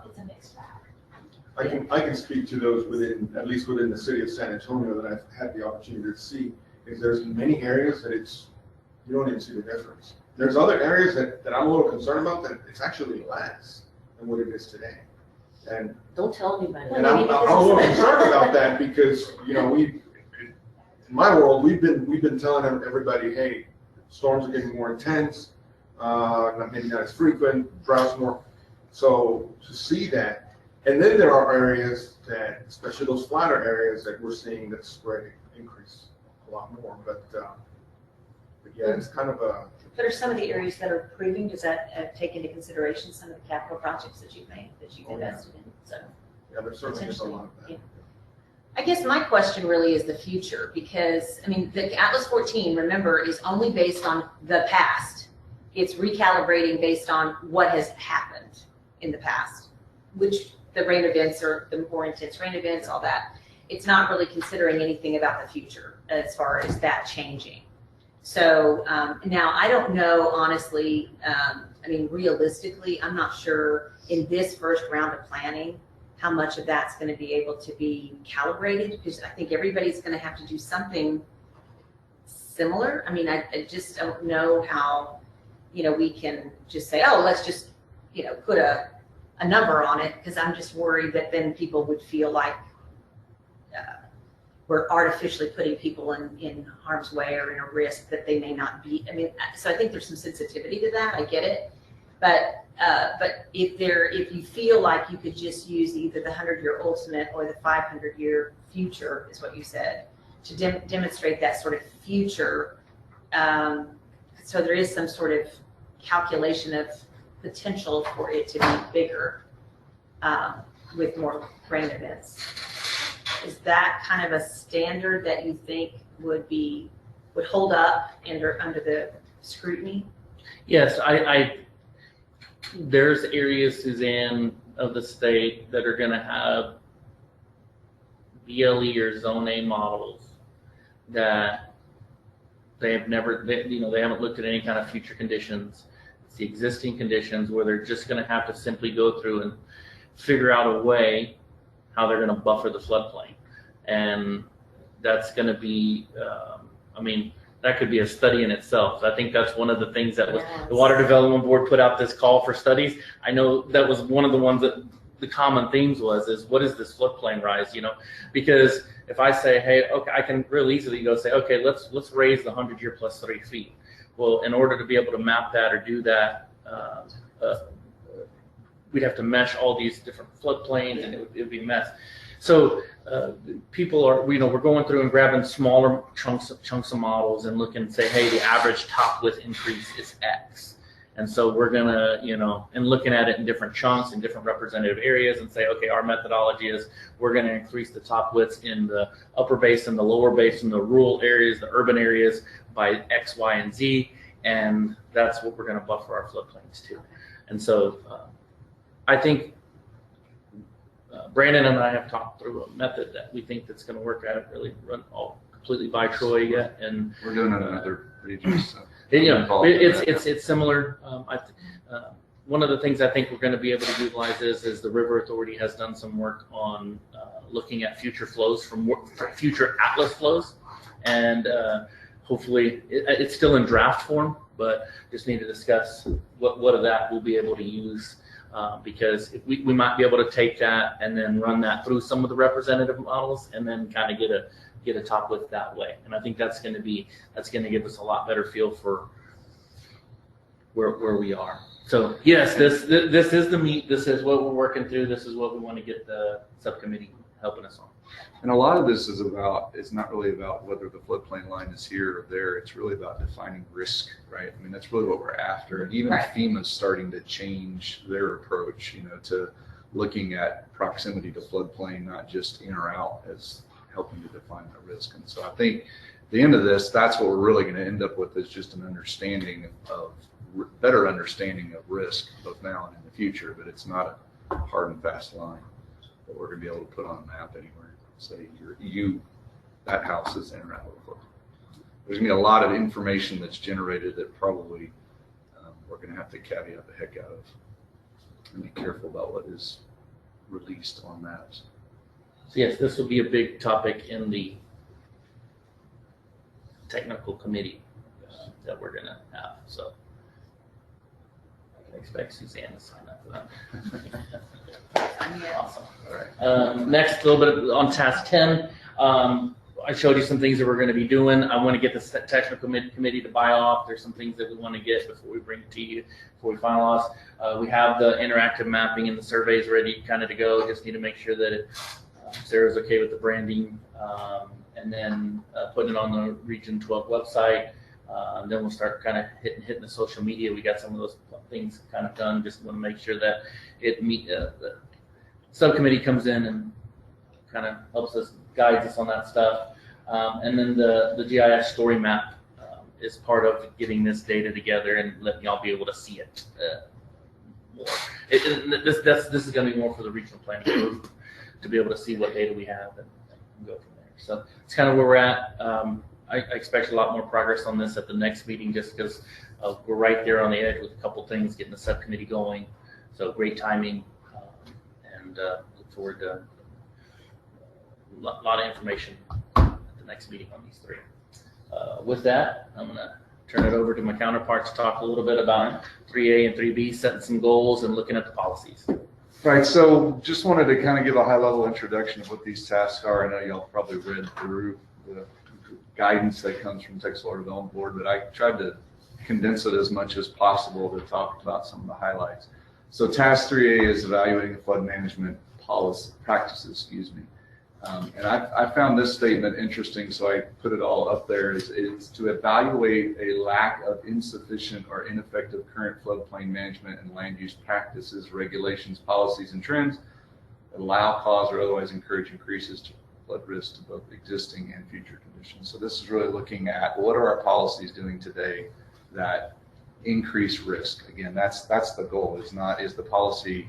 It's a mixed bag. I can speak to those at least within the city of San Antonio that I've had the opportunity to see. Is there's many areas that you don't even see the difference. There's other areas that I'm a little concerned about that it's actually less than what it is today. And Don't tell anybody. And I'm a little concerned about that because, in my world, we've been telling everybody, hey, storms are getting more intense, maybe not as frequent, droughts more. So to see that, and then there are areas that, especially those flatter areas that we're seeing that spread increase a lot more. But yeah, it's kind of a. But are some of the areas that are improving, does that take into consideration some of the capital projects that you've made, that you've invested in? So Yeah, there's certainly just a lot of that. Yeah. I guess my question really is the future, because, I mean, the Atlas 14, remember, is only based on the past. It's recalibrating based on what has happened in the past, which the rain events or the more intense rain events, all that. It's not really considering anything about the future as far as that changing. So now I don't know, honestly, I mean, realistically, I'm not sure in this first round of planning how much of that's going to be able to be calibrated, because I think everybody's going to have to do something similar. I mean, I just don't know how, you know, we can just say, oh, let's just, you know, put a number on it, because I'm just worried that then people would feel like we're artificially putting people in harm's way or in a risk that they may not be. I mean, so I think there's some sensitivity to that. I get it. But if you feel like you could just use either the 100-year ultimate or the 500-year future, is what you said, to demonstrate that sort of future, so there is some sort of calculation of potential for it to be bigger with more rain events. Is that kind of a standard that you think would hold up under the scrutiny? Yes, there's areas, Suzanne, of the state that are going to have BLE or Zone A models that they have never, they haven't looked at any kind of future conditions. It's the existing conditions where they're just going to have to simply go through and figure out a way how they're going to buffer the floodplain. And that's going to be, I mean, that could be a study in itself. I think that's one of the things that was, the Water Development Board put out this call for studies. I know that was one of the ones that the common themes is what is this floodplain rise, you know? Because if I say, hey, okay, I can real easily go say, okay, let's raise the 100-year plus 3 feet. Well, in order to be able to map that or do that, we'd have to mesh all these different floodplains, and it would be a mess. So people are, we're going through and grabbing smaller chunks of models and looking and say, hey, the average top width increase is X. And so we're gonna, and looking at it in different chunks in different representative areas and say, okay, our methodology is we're gonna increase the top widths in the upper basin, the lower basin, the rural areas, the urban areas by X, Y, and Z. And that's what we're gonna buffer our floodplains to. And so I think Brandon and I have talked through a method that we think that's going to work. I haven't really run all completely by Troy yet, and we're doing it in other regions. So it's similar. One of the things I think we're going to be able to utilize is the River Authority has done some work on looking at future flows from future Atlas flows, and hopefully it's still in draft form, but just need to discuss what of that we'll be able to use. Because if we might be able to take that and then run that through some of the representative models and then kind of get a top width that way. And I think that's going to give us a lot better feel for where we are. So yes, this is the meat. This is what we're working through. This is what we want to get the subcommittee helping us on. And a lot of this is it's not really about whether the floodplain line is here or there. It's really about defining risk, right? I mean, that's really what we're after. And even FEMA's starting to change their approach, to looking at proximity to floodplain, not just in or out, as helping to define the risk. And so I think at the end of this, that's what we're really going to end up with, is just an understanding better understanding of risk, both now and in the future. But it's not a hard and fast line that we're going to be able to put on a map anywhere. Say that house is in or out of the flood. There's going to be a lot of information that's generated that probably we're going to have to caveat the heck out of and be careful about what is released on maps. So yes, this will be a big topic in the technical committee that we're going to have. So I expect Suzanne to sign up for that. Awesome. All right. Next, a little bit on task 10. I showed you some things that we're going to be doing. I want to get the technical committee to buy off. There's some things that we want to get before we bring it to you, before we finalize. We have the interactive mapping and the surveys ready kind of to go. Just need to make sure that Sarah's okay with the branding, and then putting it on the Region 12 website. Then we'll start kind of hitting the social media. We got some of those things kind of done. Just want to make sure that the subcommittee comes in and kind of helps us, guides us on that stuff. And then the GIS story map is part of getting this data together and letting y'all be able to see it more. This is going to be more for the regional planning group to be able to see what data we have and go from there. So it's kind of where we're at. I expect a lot more progress on this at the next meeting, just because we're right there on the edge with a couple things, getting the subcommittee going. So great timing, and look forward to a lot of information at the next meeting on these three. With that, I'm going to turn it over to my counterparts to talk a little bit about 3A and 3B, setting some goals and looking at the policies. Right, so just wanted to kind of give a high-level introduction of what these tasks are. I know y'all probably read through the guidance that comes from Texas Water Development Board, but I tried to condense it as much as possible to talk about some of the highlights. So task 3A is evaluating the flood management policy practices, and I found this statement interesting, so I put it all up there. Is to evaluate a lack of insufficient or ineffective current floodplain management and land use practices, regulations, policies, and trends that allow, cause, or otherwise encourage increases to flood risk to both existing and future conditions. So this is really looking at what are our policies doing today that increase risk. Again, that's the goal. Is the policy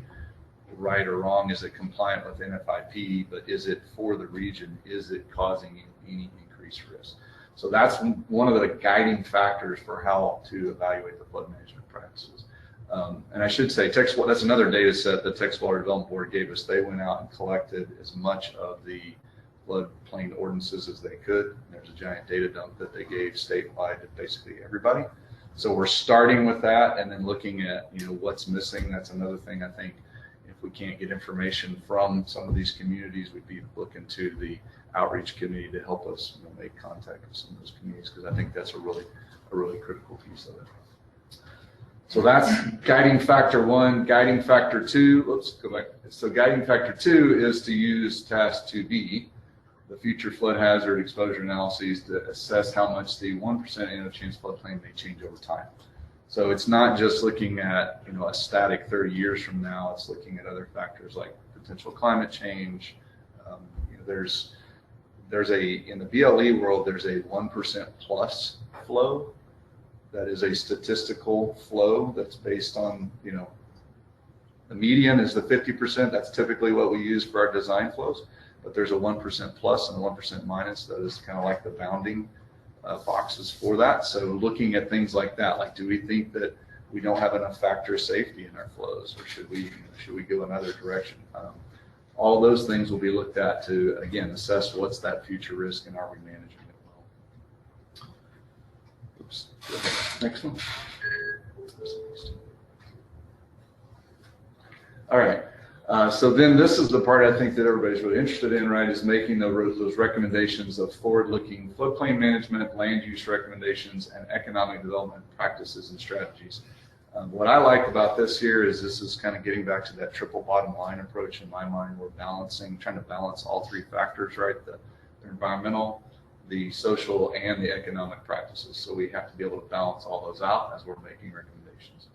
right or wrong? Is it compliant with NFIP? But is it for the region? Is it causing any increased risk? So that's one of the guiding factors for how to evaluate the flood management practices. And I should say, that's another data set that Texas Water Development Board gave us. They went out and collected as much of the floodplain ordinances as they could. There's a giant data dump that they gave statewide to basically everybody. So we're starting with that and then looking at what's missing. That's another thing I think. If we can't get information from some of these communities, we'd be looking to the outreach committee to help us make contact with some of those communities, because I think that's a really critical piece of it. So that's guiding factor 1. Guiding factor 2, let's go back. So guiding factor 2 is to use task 2B, the future flood hazard exposure analyses, to assess how much the 1% annual chance floodplain may change over time. So it's not just looking at a static 30 years from now. It's looking at other factors like potential climate change. There's in the BLE world, there's a 1% plus flow. That is a statistical flow that's based on the median is the 50%. That's typically what we use for our design flows. But there's a 1% plus and a 1% minus. That is kind of like the bounding boxes for that. So looking at things like that, like do we think that we don't have enough factor of safety in our flows, or should we go another direction? All of those things will be looked at to, again, assess what's that future risk and are we managing it well. Oops. Next one. All right. So then this is the part I think that everybody's really interested in, right, is making those recommendations of forward-looking floodplain management, land use recommendations, and economic development practices and strategies. What I like about this here is this is kind of getting back to that triple bottom line approach in my mind. We're trying to balance all three factors, right, the environmental, the social, and the economic practices. So we have to be able to balance all those out as we're making recommendations.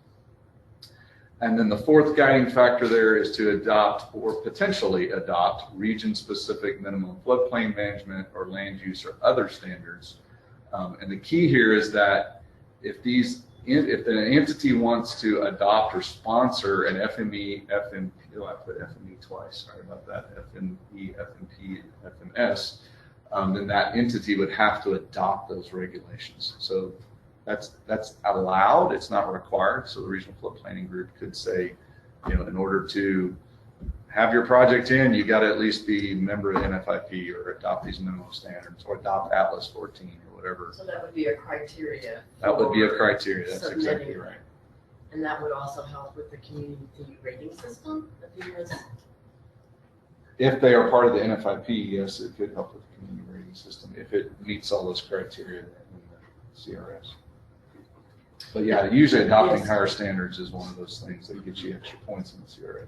And then the fourth guiding factor there is to adopt or potentially adopt region-specific minimum floodplain management or land use or other standards. And the key here is that if an entity wants to adopt or sponsor an FME, I put FME twice, sorry about that, FME, FMP, FMS, then that entity would have to adopt those regulations. So that's allowed, it's not required. So the Regional Flood Planning Group could say, in order to have your project in, you got to at least be a member of NFIP or adopt these minimum standards or adopt Atlas 14 or whatever. So that would be a criteria. That would be a criteria, that's submitting. exactly right. And that would also help with the community rating system? If they are part of the NFIP, yes, it could help with the community rating system if it meets all those criteria in the CRS. But yeah, usually adopting higher standards is one of those things that gets you extra points in the CRS.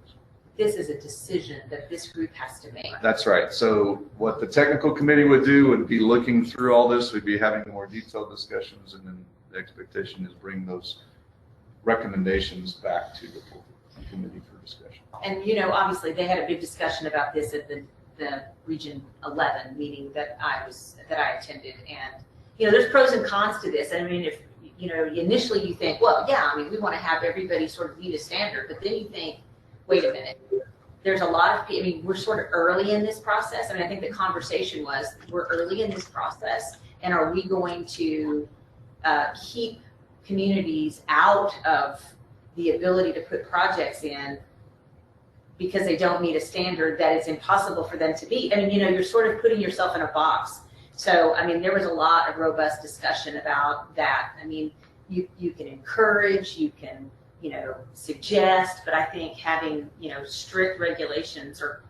This is a decision that this group has to make. That's right. So what the technical committee would do would be looking through all this. We'd be having more detailed discussions, and then the expectation is bring those recommendations back to the full committee for discussion. And obviously they had a big discussion about this at the the Region 11 meeting that I attended, and there's pros and cons to this. I mean, if initially you think, well, yeah, I mean, we want to have everybody sort of meet a standard, but then you think, wait a minute, there's a lot of people. I mean, we're sort of early in this process. I mean, I think the conversation was, we're early in this process, and are we going to keep communities out of the ability to put projects in because they don't meet a standard that it's impossible for them to meet? I mean, you're sort of putting yourself in a box. So, I mean, there was a lot of robust discussion about that. I mean, you can encourage, you can, suggest, but I think having, strict regulations or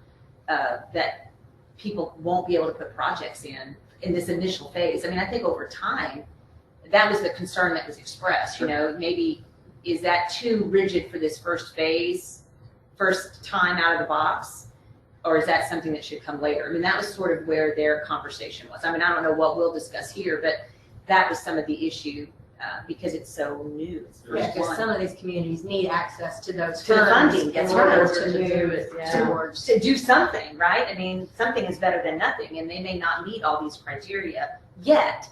that people won't be able to put projects in this initial phase. I mean, I think over time, that was the concern that was expressed, maybe is that too rigid for this first phase, first time out of the box? Or is that something that should come later? I mean, that was sort of where their conversation was. I mean, I don't know what we'll discuss here, but that was some of the issue because it's so new. It's the Yeah, first because one. some of these communities need access to those To the funds funding, that's in right. order to move towards. To do something, right? I mean, something is better than nothing, and they may not meet all these criteria yet,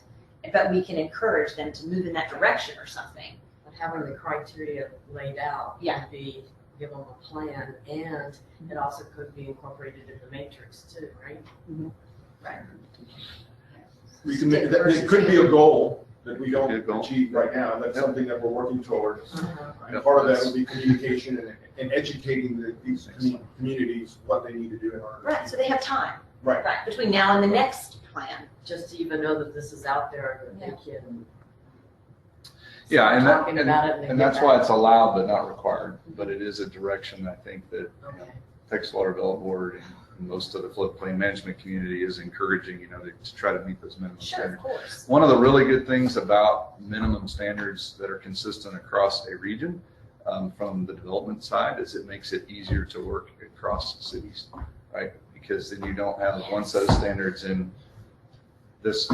but we can encourage them to move in that direction or something. But having the criteria laid out would be, give them a plan, and it also could be incorporated in the matrix too, right? Right. It could be a goal that we don't achieve right now, and that's something that we're working towards. And part of that would be communication and educating these communities what they need to do in order. Right, so they have time. Right. Right, between now and the next plan. Just to even know that this is out there, that they can. Yeah, and Talking about it and and get that's why back. it's allowed but not required. But it is a direction I think that Okay. Texas Water Development Board and most of the floodplain management community is encouraging, to try to meet those minimum Sure, of standards. course. One of the really good things about minimum standards that are consistent across a region from the development side is it makes it easier to work across cities, right? Because then you don't have one set of standards in this.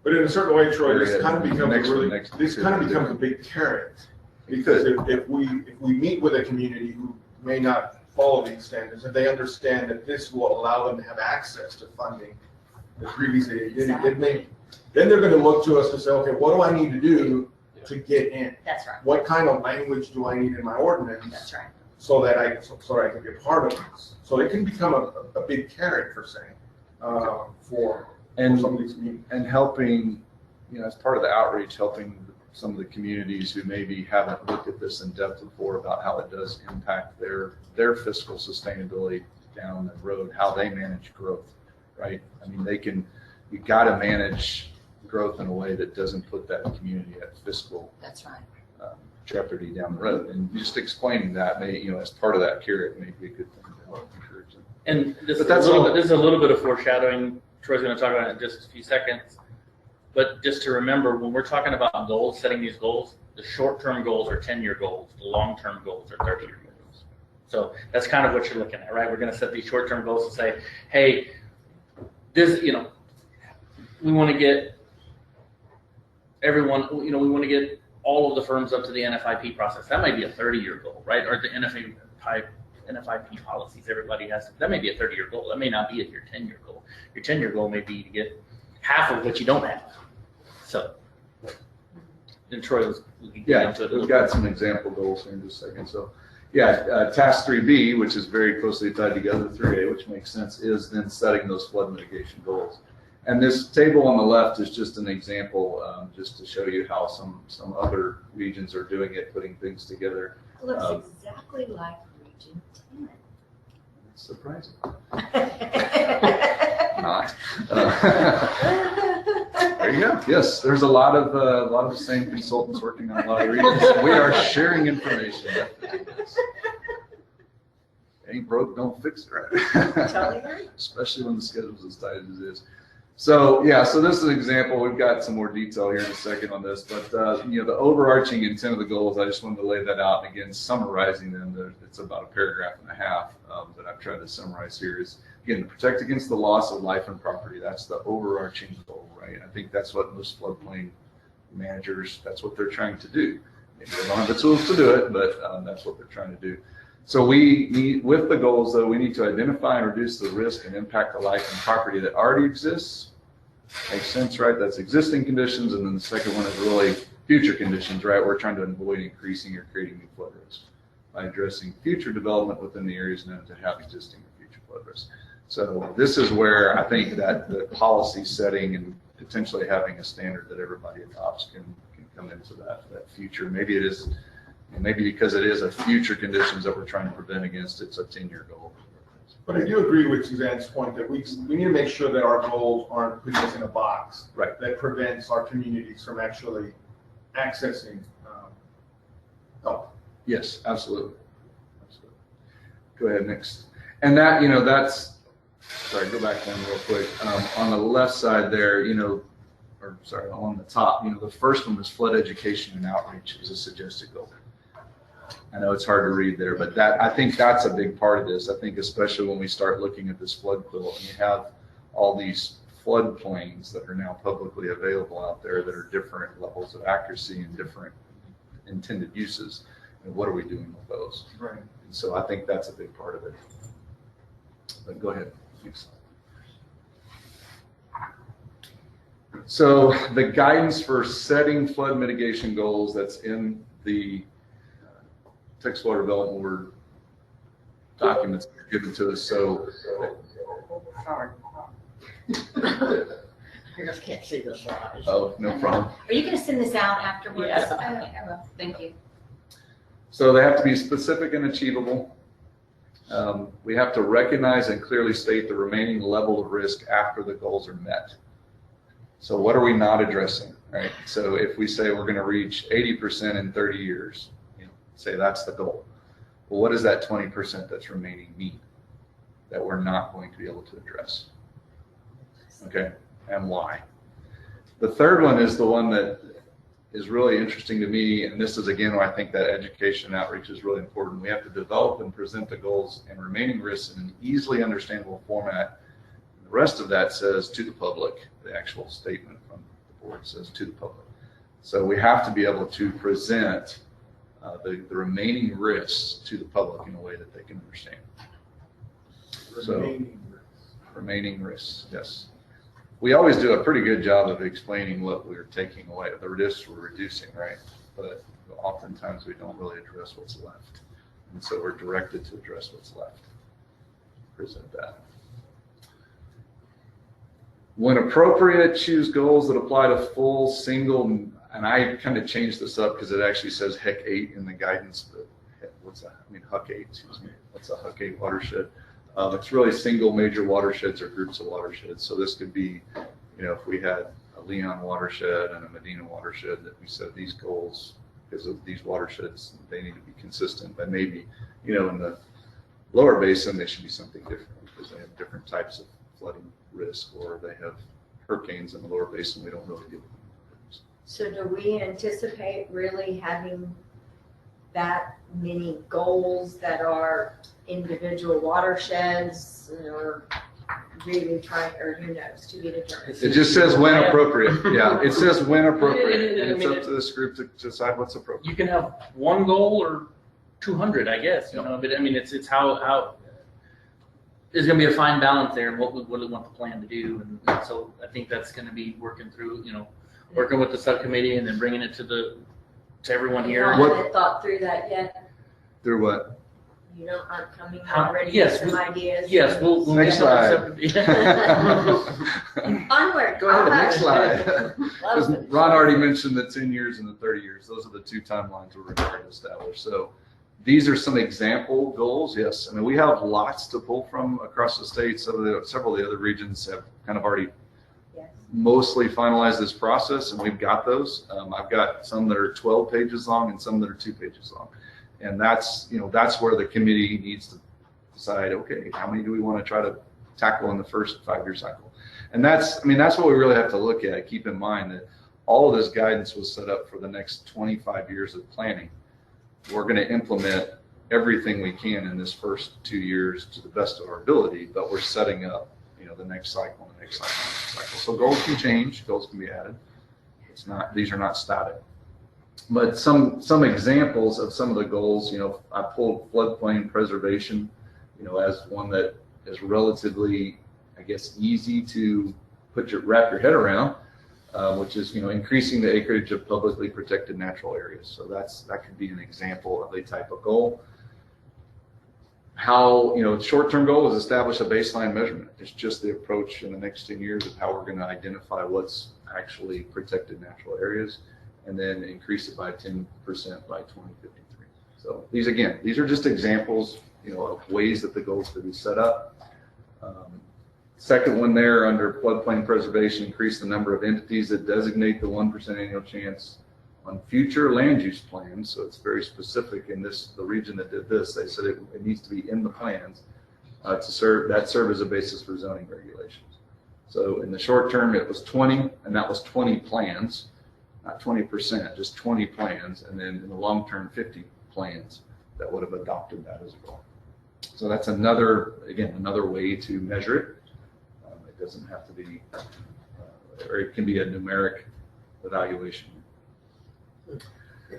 But in a certain way, Troy, this area, kind of becomes next a one, really, next this kind of becomes a big carrot. Because if we meet with a community who may not follow these standards, and they understand that this will allow them to have access to funding that previously they didn't, then they're gonna look to us to say, okay, what do I need to do to get in? That's right. What kind of language do I need in my ordinance? That's right. So that I can be a part of this. So it can become a big carrot for saying, for some of these communities. And helping, as part of the outreach, helping some of the communities who maybe haven't looked at this in depth before about how it does impact their fiscal sustainability down the road, how they manage growth, right? I mean, you got to manage growth in a way that doesn't put that community at fiscal That's right. jeopardy down the road. And just explaining that may, as part of that carrot may be a good thing to help encourage them. And this But that's this is a little bit of foreshadowing. Troy's going to talk about it in just a few seconds. But just to remember, when we're talking about goals, setting these goals, the short-term goals are 10-year goals. The long-term goals are 30-year goals. So that's kind of what you're looking at, right? We're going to set these short-term goals and say, hey, this, we want to get everyone, we want to get all of the firms up to the NFIP process. That might be a 30-year goal, right? Or the NFIP policies, everybody has, that may be a 30-year goal. That may not be your 10-year goal. Your 10-year goal may be to get half of what you don't have. So, and Troy was, we've got some example goals here in just a second. So, task 3B, which is very closely tied together with 3A, which makes sense, is then setting those flood mitigation goals. And this table on the left is just an example, just to show you how some other regions are doing it, putting things together. It looks exactly like Region 10. It's surprising. Not. There you go. Yes, there's a lot of the same consultants working on a lot of regions. We are sharing information. Ain't broke, don't fix it, right? Especially when the schedule's as tight as it is. So so this is an example. We've got some more detail here in a second on this, but the overarching intent of the goals, I just wanted to lay that out. And again, summarizing them, it's about a paragraph and a half that I've tried to summarize here. Is again, to protect against the loss of life and property. That's the overarching goal, right? I think that's what most floodplain managers, that's what they're trying to do. Maybe they don't have the tools to do it, but that's what they're trying to do. So we need, with the goals though, we need to identify and reduce the risk and impact to life and property that already exists. Makes sense, right? That's existing conditions. And then the second one is really future conditions, right? We're trying to avoid increasing or creating new flood risk by addressing future development within the areas known to have existing or future flood risk. So this is where I think that the policy setting and potentially having a standard that everybody adopts can come into that future. Maybe it is, maybe because it is a future conditions that we're trying to prevent against, it's a 10-year goal. But I do agree with Suzanne's point that we need to make sure that our goals aren't putting us in a box. Right. That prevents our communities from actually accessing help. Yes, absolutely. Absolutely. Go ahead, next. And that, you know, that's, sorry, go back one real quick. On the left side there, you know, or sorry, on the top, you know, the first one was flood education and outreach is a suggested goal. I know it's hard to read there, but that, I think that's a big part of this. I think especially when we start looking at this flood quilt and you have all these flood plains that are now publicly available out there that are different levels of accuracy and different intended uses. And what are we doing with those? Right. And so I think that's a big part of it. But go ahead. Next slide. So the guidance for setting flood mitigation goals that's in the Texas Water Development Board documents given to us. So Sorry. I just can't see the slides. oh, no problem. Are you going to send this out afterwards? Yes. I will. Thank you. So they have to be specific and achievable. We have to recognize and clearly state the remaining level of risk after the goals are met. So what are we not addressing, right? So if we say we're going to reach 80% in 30 years, you know, say that's the goal. Well, what does that 20% that's remaining mean that we're not going to be able to address? Okay, and why? The third one is the one that is really interesting to me, and this is again where I think that education and outreach is really important. We have to develop and present the goals and remaining risks in an easily understandable format. The rest of that says to the public. The actual statement from the board says to the public. So we have to be able to present the remaining risks to the public in a way that they can understand. Remaining risks, yes. We always do a pretty good job of explaining what we're taking away, the risks we're reducing, right? But oftentimes we don't really address what's left. And so we're directed to address what's left. Present that. When appropriate, choose goals that apply to full, single, and I kind of changed this up because it actually says HEC 8 in the guidance, but what's that? I mean, HUC 8, excuse me. What's a HUC 8 watershed? It's really single major watersheds or groups of watersheds. So this could be, you know, if we had a Leon watershed and a Medina watershed that we said these goals, because of these watersheds, they need to be consistent. But maybe, you know, in the lower basin, they should be something different because they have different types of flooding risk, or they have hurricanes in the lower basin. We don't really deal with them. So do we anticipate really having that many goals that are individual watersheds, or really trying, or who knows, to be determined? It just says when appropriate. Yeah, it says when appropriate. And it's up to this group to decide what's appropriate. You can have one goal or 200, I guess, you know, but I mean, it's how there's going to be a fine balance there, and what we want the plan to do. And so I think that's going to be working through, you know, working with the subcommittee and then bringing it to everyone here. You haven't thought through that yet? Through what? You know, aren't coming already Yes, with some ideas? Yes, we'll next slide. Onward. Go ahead, next slide. Because Ron already mentioned the 10 years and the 30 years. Those are the two timelines we're required to establish. So these are some example goals. Yes, I mean, we have lots to pull from across the state. Several of the other regions have kind of already mostly finalized this process, and we've got those. I've got some that are 12 pages long and some that are 2 pages long. And that's, you know, that's where the committee needs to decide, okay, how many do we want to try to tackle in the first 5-year cycle? And that's, I mean, that's what we really have to look at. Keep in mind that all of this guidance was set up for the next 25 years of planning. We're going to implement everything we can in this first 2 years to the best of our ability, but we're setting up, you know, the next cycle and the next cycle and the next cycle. So goals can change, goals can be added. It's not, these are not static. But some examples of some of the goals, I pulled floodplain preservation, as one that is relatively, I guess, easy to wrap your head around, which is, increasing the acreage of publicly protected natural areas. So that could be an example of a type of goal. How, short-term goal is establish a baseline measurement. It's just the approach in the next 10 years of how we're going to identify what's actually protected natural areas, and then increase it by 10% by 2053. So these are just examples, of ways that the goals could be set up. Second one there under floodplain preservation, increase the number of entities that designate the 1% annual chance on future land use plans. So it's very specific in the region that did this, they said it needs to be in the plans to serve as a basis for zoning regulations. So in the short term, it was 20, and that was 20 plans, not 20%, just 20 plans. And then in the long term, 50 plans that would have adopted that as a goal. So that's another way to measure it. It doesn't have to be, or it can be a numeric evaluation.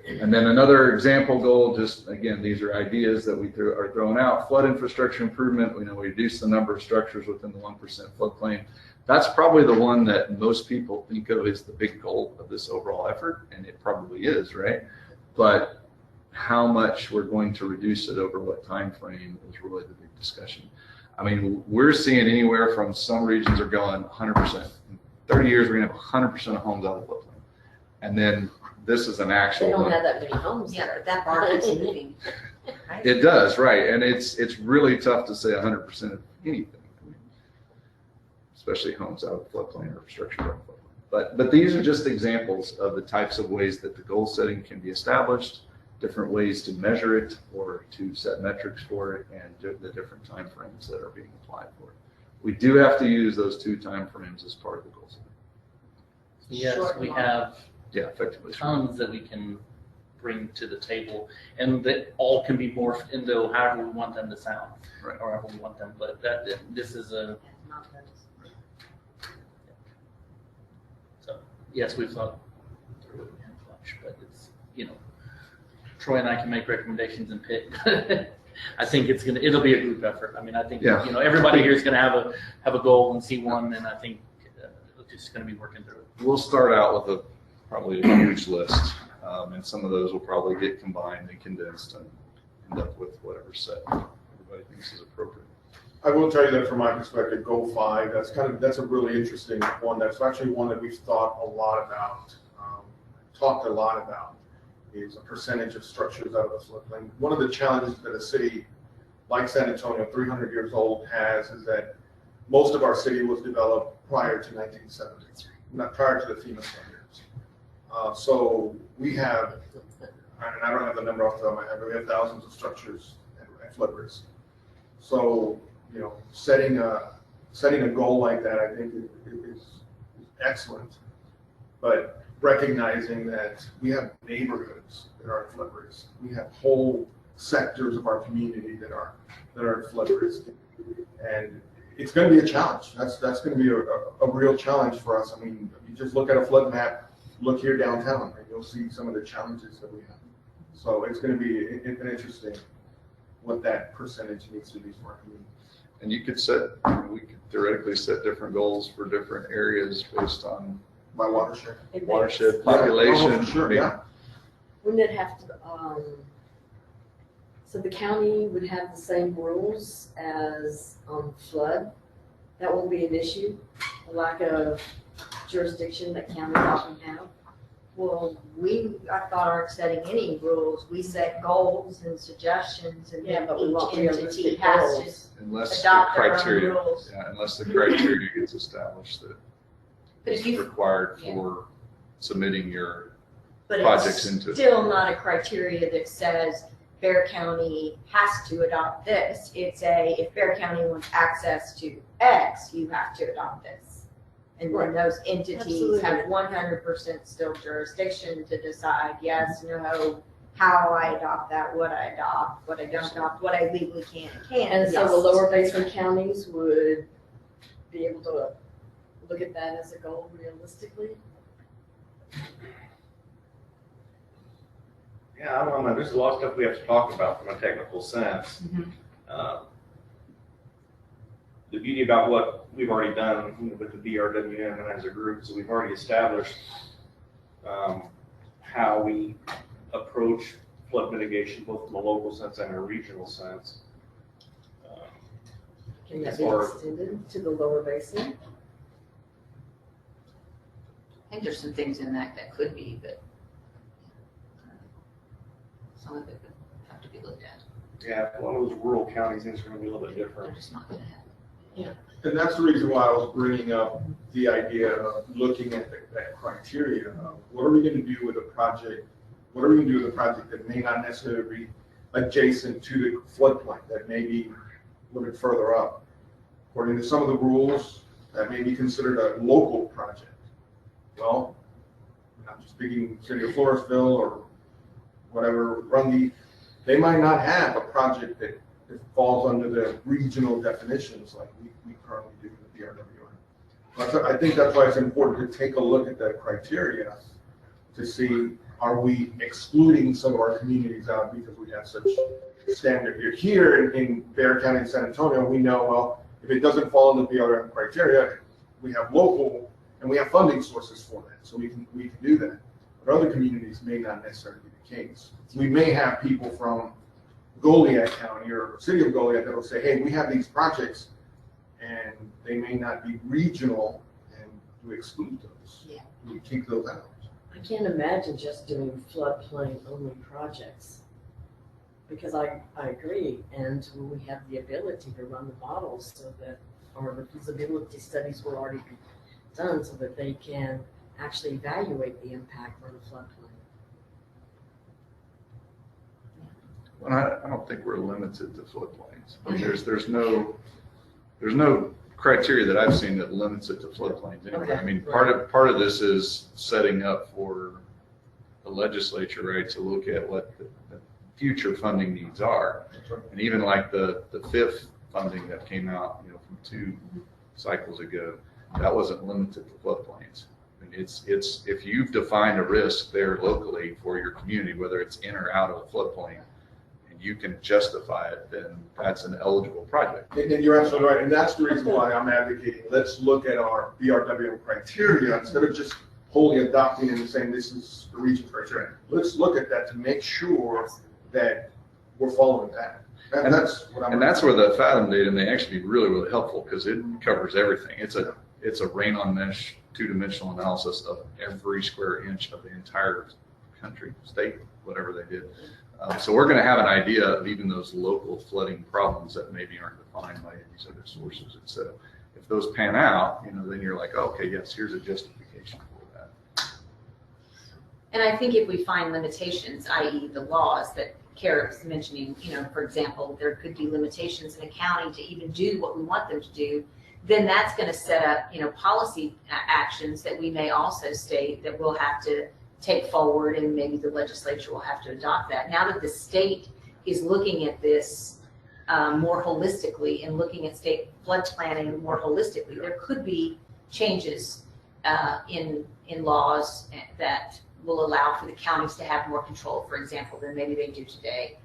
And then another example goal, just again, these are ideas that we are throwing out. Flood infrastructure improvement, we reduce the number of structures within the 1% floodplain. That's probably the one that most people think of as the big goal of this overall effort, and it probably is, right? But how much we're going to reduce it over what time frame is really the big discussion. I mean, we're seeing anywhere from some regions are going 100%. In 30 years, we're going to have 100% of homes out of the floodplain. And then this is an actual. They don't have that many homes. Yeah, but that bar keeps moving. It does, right? And it's really tough to say 100% of anything, especially homes out of the floodplain or structures out of the floodplain. But these are just examples of the types of ways that the goal setting can be established, different ways to measure it or to set metrics for it, and the different time frames that are being applied for it. We do have to use those 2 time frames as part of the goal setting. Yes, we have effectively tons that we can bring to the table, and that all can be morphed into however we want them to sound, right, or however we want them. But this is a. So yes, we've thought through it a bunch, but it's Troy and I can make recommendations and pick. I think it'll be a group effort. I mean, I think everybody here is going to have a goal and see one, and I think it's just going to be working through it. We'll start out with probably a huge list, and some of those will probably get combined and condensed and end up with whatever set everybody thinks is appropriate. I will tell you that from my perspective, Goal 5, that's a really interesting one. That's actually one that we've thought a lot about, talked a lot about, is a percentage of structures out of the floodplain. One of the challenges that a city like San Antonio, 300 years old, has is that most of our city was developed prior to 1970, not prior to the FEMA standards. So we have, and I don't have the number off the top of my head, but we have thousands of structures at flood risk. So, setting a goal like that, I think is excellent, but recognizing that we have neighborhoods that are at flood risk. We have whole sectors of our community that are at flood risk. And it's going to be a challenge. That's going to be a real challenge for us. I mean, you just look at a flood map, look here downtown, and you'll see some of the challenges that we have. So it's going to be an interesting what that percentage needs to be for our community. And we could theoretically set different goals for different areas based on my watershed population. Yeah, sure, yeah. Wouldn't it have to, so the county would have the same rules as flood? That won't be an issue, a lack of jurisdiction that counties often have? Well, I thought aren't setting any rules. We set goals and suggestions, and then but we want each entity realistic has goals. Unless adopt the their own criteria, rules. unless the criteria gets established that But is if you- required for submitting your But projects it's into it. still not a criteria that says Bear County has to adopt this. It's if Bear County wants access to X, you have to adopt this. And then those entities Absolutely. have 100% still jurisdiction to decide yes, no, how I adopt that, what I adopt, what I don't adopt, what I legally can and can't. And so Yes. the lower basement counties would be able to look at that as a goal realistically? Yeah, I don't know, there's a lot of stuff we have to talk about from a technical sense. The beauty about what we've already done with the BRWM and as a group is we've already established how we approach flood mitigation, both from a local sense and a regional sense. Can that As be far- extended to the lower basin? I think there's some things in that that could be, but some of it would have to be looked at. Yeah, one of those rural counties, things are gonna be a little bit They're different. just not gonna happen. And that's the reason why I was bringing up the idea of looking at that criteria of what are we gonna do with a project? What are we gonna do with a project that may not necessarily be adjacent to the floodplain, that may be a little bit further up? According to some of the rules, that may be considered a local project. Well, I'm just speaking city of Floresville or whatever, Runge, they might not have a project that falls under the regional definitions like we currently do with the BRWM. I think that's why it's important to take a look at that criteria to see, are we excluding some of our communities out because we have such standard here? Here in Bexar County and San Antonio, we know, well, if it doesn't fall into the BRWM criteria, we have local and we have funding sources for that, so we can do that. But other communities may not necessarily be the case. We may have people from Goliad County or City of Goliad that will say, hey, we have these projects, and they may not be regional, and we exclude those. Yeah. We kick those out. I can't imagine just doing floodplain only projects. Because I agree, and we have the ability to run the models so that, or the feasibility studies will already be done so that they can actually evaluate the impact on the floodplain. Well, I don't think we're limited to floodplains. I mean, there's no criteria that I've seen that limits it to floodplains anyway. Okay, I mean, right. part of this is setting up for the legislature, right, to look at what the future funding needs are. And even like the fifth funding that came out, from 2 cycles ago, that wasn't limited to floodplains. I mean, it's if you've defined a risk there locally for your community, whether it's in or out of a floodplain, and you can justify it, then that's an eligible project. And you're absolutely right, and that's the reason why I'm advocating, let's look at our BRWM criteria instead of just wholly adopting and saying this is the region criteria. Let's look at that to make sure that we're following that. And that's what I'm. And that's where the Fathom data may actually be really, really helpful because it covers everything. It's a rain on mesh 2-dimensional analysis of every square inch of the entire country, state, whatever they did. So we're going to have an idea of even those local flooding problems that maybe aren't defined by these other sources. And so if those pan out, then you're like, oh, okay, yes, here's a justification for that. And I think if we find limitations, i.e. the laws that Carrick's mentioning, for example, there could be limitations in a county to even do what we want them to do, then that's going to set up, policy actions that we may also state that we'll have to take forward, and maybe the legislature will have to adopt that. Now that the state is looking at this more holistically and looking at state flood planning more holistically, there could be changes in laws that will allow for the counties to have more control, for example, than maybe they do today.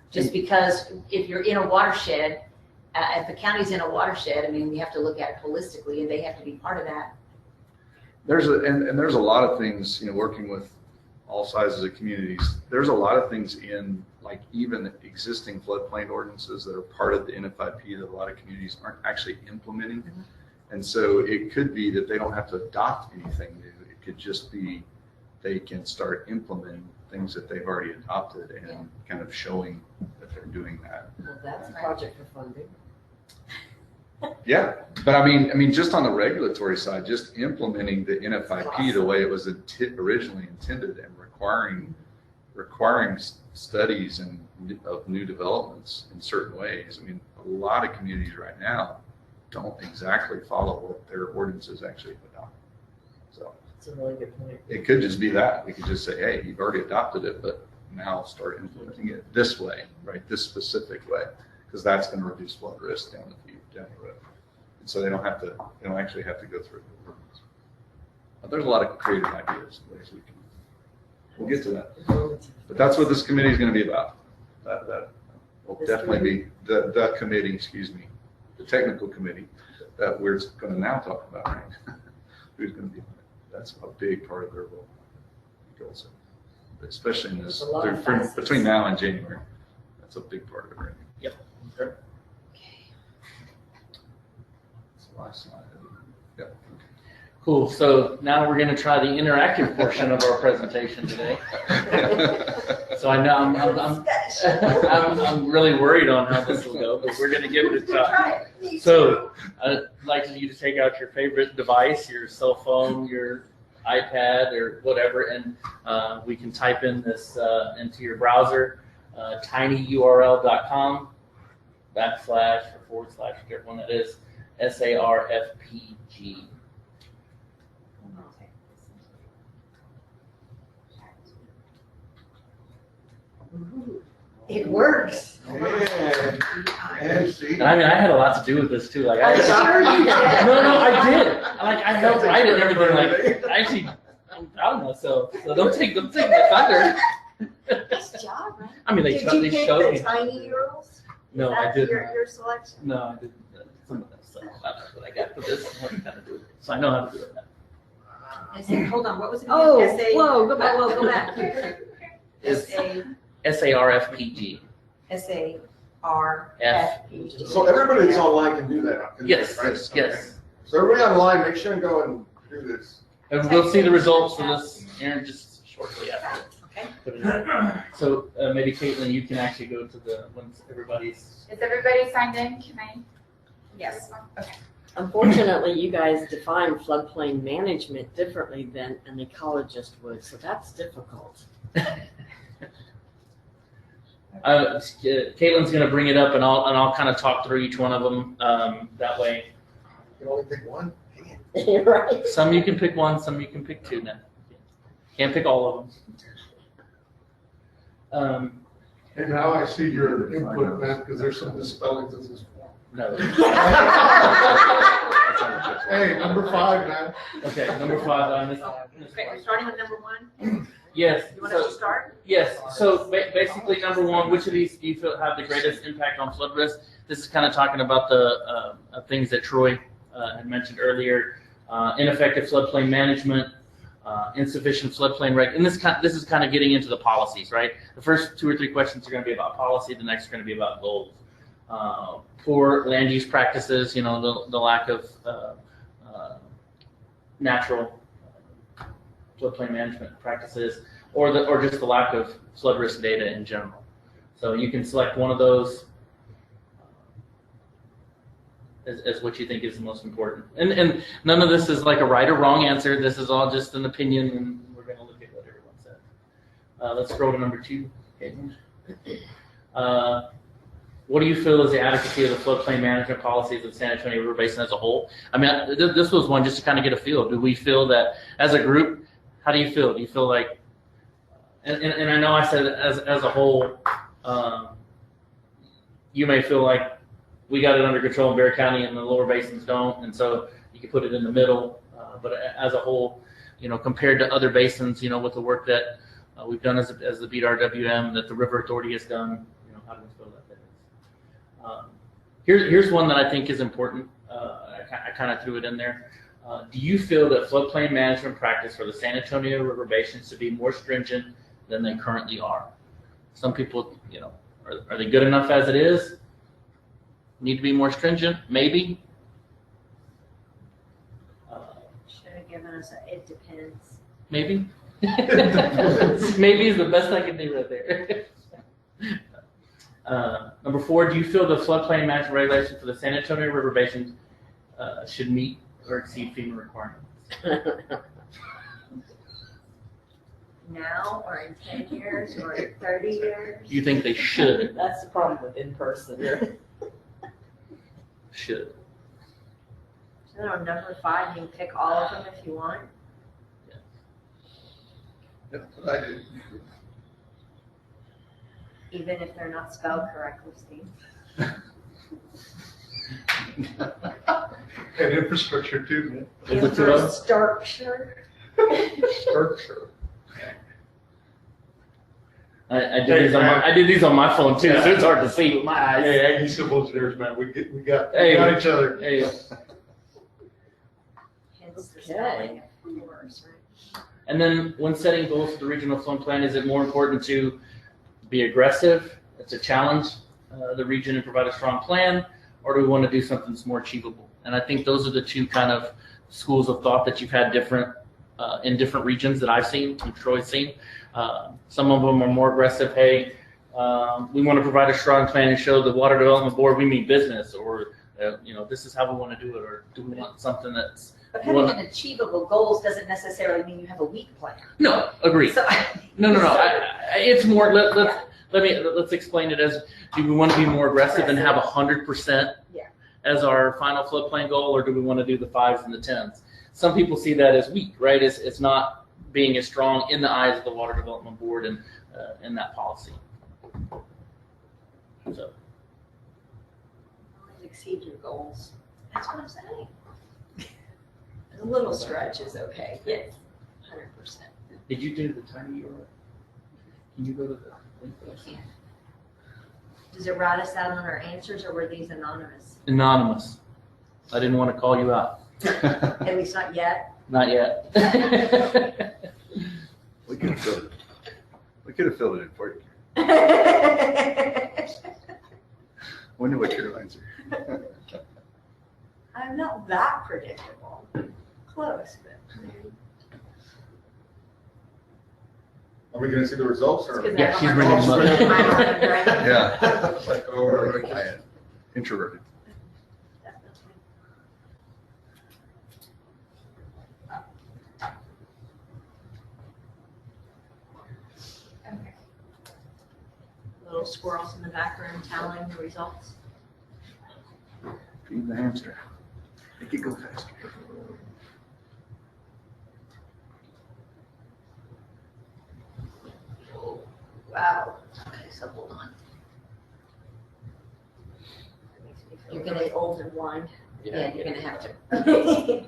Just because if you're in a watershed, if the county's in a watershed, we have to look at it holistically, and they have to be part of that. There's a lot of things, working with all sizes of communities, there's a lot of things in like even existing floodplain ordinances that are part of the NFIP that a lot of communities aren't actually implementing. And so it could be that they don't have to adopt anything new. It could just be they can start implementing things that they've already adopted and kind of showing that they're doing that. Well, that's a project for funding. Yeah, but I mean, just on the regulatory side, just implementing the NFIP the way it was originally intended and requiring studies of new developments in certain ways. A lot of communities right now don't exactly follow what their ordinances actually adopt. So that's a really good point. It could just be that we could just say, hey, you've already adopted it, but now start implementing it this way, right? This specific way, because that's going to reduce flood risk down the road. And so they don't actually have to go through the ordinance. But there's a lot of creative ideas, ways we can. We'll get to that. But that's what this committee is going to be about. That will definitely be, the committee, excuse me, the technical committee that we're going to now talk about, right? Who's going to be on it. That's a big part of their role. Also, especially in this, There's a lot of facets. between now and January. That's a big part of it, right? Yep. Okay. That's the last slide. Yep. Cool. So now we're going to try the interactive portion of our presentation today. So I know I'm really worried on how this will go, but we're going to give it a try. So I'd like you to take out your favorite device, your cell phone, your iPad, or whatever, and we can type in this into your browser, tinyurl.com / or / whichever one that is, SARFPG. It works. And see. And I mean, I had a lot to do with this too. Like, I'm sure you did. No, I did. Like, I helped write it and everything. Like, I actually, I'm proud of myself. So don't take the thunder. Nice job, right? I mean, they Did you they pick showed the me. tiny URLs? No, Is I that didn't. Your selection? No, I didn't. Some of that stuff. That's what I got for this. What kind of do it. So I know how to do it now. I said, hold on, what was it? Oh, SA whoa, go back. Whoa, go back. It's SA SARFPG. SARFPG. So everybody that's online can do that. Yes, right? yes, yes. So everybody online, make sure and go and do this. And we'll see the results for this here just shortly after. Okay. Put it in. So maybe Caitlin, you can actually go to the once everybody's. Is everybody signed in? Can I? Yes. Okay. Unfortunately, you guys define floodplain management differently than an ecologist would, so that's difficult. Caitlin's going to bring it up, and I'll kind of talk through each one of them. That way, You can only pick one. Right? some you can pick one, some you can pick two. Now, can't pick all of them. And now I see your input, Matt, because there's some misspellings in this form. No. Hey, number 5, man. Okay, number 5. Okay, we're starting with number 1. Yes. You want us to start? Yes. So basically, number 1, which of these do you feel have the greatest impact on flood risk? This is kind of talking about the things that Troy had mentioned earlier: ineffective floodplain management, insufficient floodplain reg. And this is kind of getting into the policies, right? The first 2 or 3 questions are going to be about policy. The next are going to be about goals. Poor land use practices, the lack of natural floodplain management practices, or just the lack of flood risk data in general. So you can select one of those as what you think is the most important. And none of this is like a right or wrong answer. This is all just an opinion, and we're going to look at what everyone said. Let's scroll to number 2. What do you feel is the adequacy of the floodplain management policies of San Antonio River Basin as a whole? I mean, this was one just to kind of get a feel. Do we feel that as a group? How do you feel? Do you feel like? And I know I said as a whole, you may feel like we got it under control in Bexar County and the lower basins don't, and so you can put it in the middle. But as a whole, compared to other basins, with the work that we've done as the BRWM, that the River Authority has done, how do we feel that is? Here's one that I think is important. I kind of threw it in there. Do you feel that floodplain management practice for the San Antonio River Basin should be more stringent than they currently are? Some people, are they good enough as it is? Need to be more stringent? Maybe. Should have given us it depends. Maybe. Maybe is the best I can do right there. Number 4, do you feel the floodplain management regulations for the San Antonio River Basin should meet or exceed FEMA requirements? Now, or in 10 years, or in 30 years? Do you think they should? That's the problem with in-person. Should. So number 5, you can pick all of them if you want. That's what I did. Even if they're not spelled correctly, Steve. And infrastructure too, man. Is it too low? Infrastructure. Structure. I did these on my phone too, so it's hard to see with my eyes. Hey, Aggie Civil Engineers, man, we got Hey. each other. Hey, Hence the spelling of yours, right? and then when setting goals for the regional flood plan, is it more important to be aggressive, to challenge the region and provide a strong plan, or do we want to do something that's more achievable? And I think those are the two kind of schools of thought that you've had different in different regions that I've seen, and Troy's seen. Some of them are more aggressive. Hey, we want to provide a strong plan and show the Water Development Board we mean business, or this is how we want to do it, or do we want something that's But having an achievable goals doesn't necessarily mean you have a weak plan. no, agree. So, No. It's more. Let's explain it as: do we want to be more aggressive and have 100% as our final floodplain goal, or do we want to do the 5s and the 10s? Some people see that as weak, right? It's not being as strong in the eyes of the Water Development Board and in that policy. So. Always exceed your goals. That's what I'm saying. A little stretch is okay. Yes. 100%. Did you do the tiny URL? Can you go to the link? Does it write us out on our answers, or were these anonymous? Anonymous. I didn't want to call you out. At least not yet. Not yet. We could have filled it. We could have filled it in for you. We knew what your answer. I'm not that predictable. Close, but. Are we gonna see the results or? Yeah, she's bringing them up. Yeah. Like, oh, I am introverted. Okay. Little squirrels in the back room tallying the results. Feed the hamster. Make it go faster. Wow. Okay, so hold on. You're gonna get old and blind. yeah, you're gonna have to.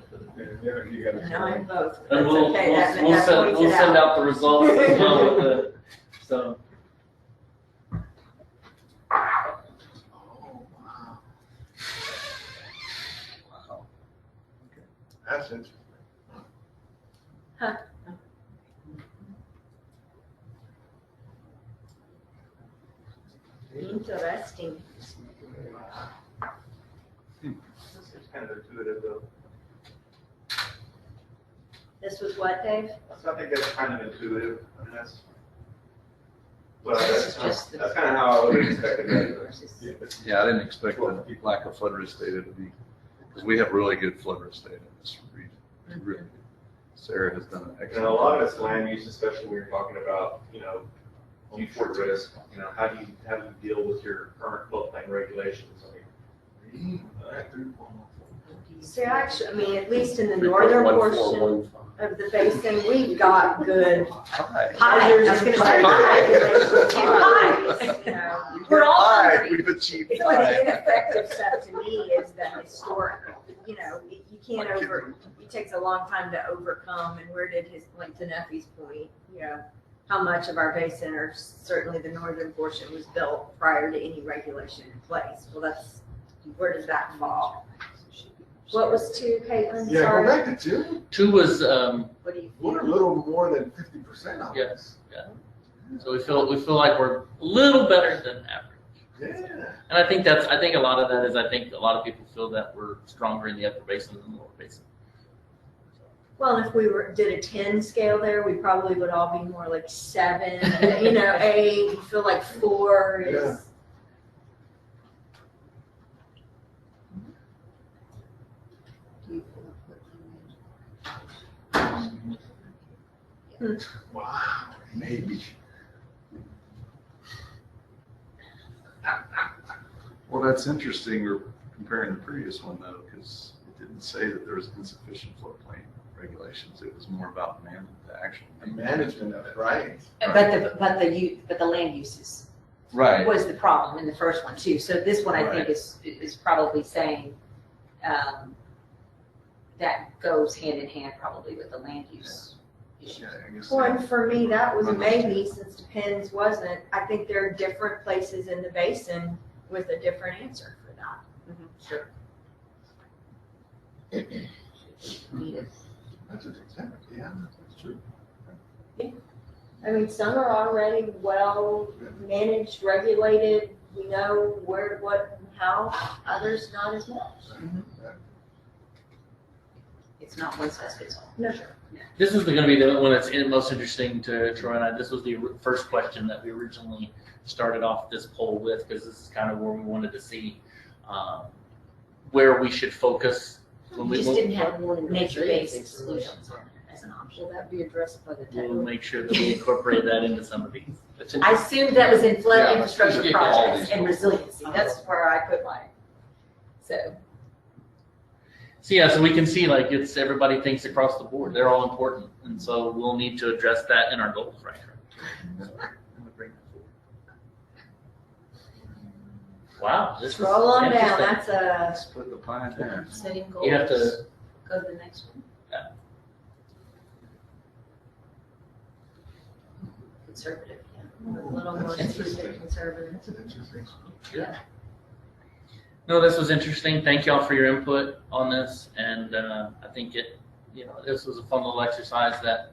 Yeah, you gotta. No, I'm both. And That's we'll okay. That send points it out the results as well with the, so. Oh, wow. Wow. Okay. That's interesting. Huh. Interesting. It's kind of intuitive though. This was what, Dave? So I think that's kind of intuitive. I mean, well, This is just the- that's kind of how I would expect it to be. Yeah, I didn't expect the lack of flood risk data to be, because we have really good flood risk data in this region. Really good. Sarah has done an And excellent a lot job. of it's land use, especially when you're talking about, future risk. How do you deal with your current floodplain regulations? I mean, So actually, at least in the northern portion of the basin, we've got good Hi. measures I was and gonna say regulations. Hi. You know, We're all Hi, hungry. we've achieved It's like the hi. ineffective stuff to me is the historic, you can't it takes a long time to overcome, and where did to Neffy's point, how much of our basin, or certainly the northern portion, was built prior to any regulation in place? Well, where does that fall? What was 2, Caitlin? Yeah, go Sorry. back to 2. 2 was, What do you We're a feel? little more than 50% on yes, this. yeah. So we feel like we're a little better than average. Yeah. And I think a lot of that is, I think a lot of people feel that we're stronger in the upper basin than the lower basin. Well, if we did a 10 scale there, we probably would all be more like 7, 8. You feel like 4 is. Yeah. Wow, maybe. Well, that's interesting. We're comparing the previous one though, because it didn't say that there was insufficient floodplain regulations. It was more about the actual Management of it, right? But the land uses Right. was the problem in the first one too. So this one I think is probably saying that goes hand in hand probably with the land use issue. Well, and for me, that was a maybe, since Depends wasn't. I think there are different places in the basin with a different answer for that. Sure. That's exactly, yeah, that's true. I mean, some are already well managed, regulated. We know where, what, and how. Others not as much. It's not one size fits all. No. This is going to be the one that's most interesting to Troy and I. This was the first question that we originally started off this poll with, because this is kind of where we wanted to see where we should focus. When We just didn't have nature-based solutions as an option. Will that be addressed by the We'll technical? make sure that we incorporate that into some of these. I assumed that was in flood Yeah, infrastructure just all projects these and resiliency. That's where I put mine. So, So yeah, so we can see like it's everybody thinks across the board. They're all important, and so we'll need to address that in our goals, right? Wow, this is Scroll on down. interesting. That's a Split the pie in half. setting goals. You have to. Go to the next one. Conservative, yeah. a little more strategic, conservative. Yeah. No, this was interesting. Thank y'all for your input on this, and I think this was a fun little exercise that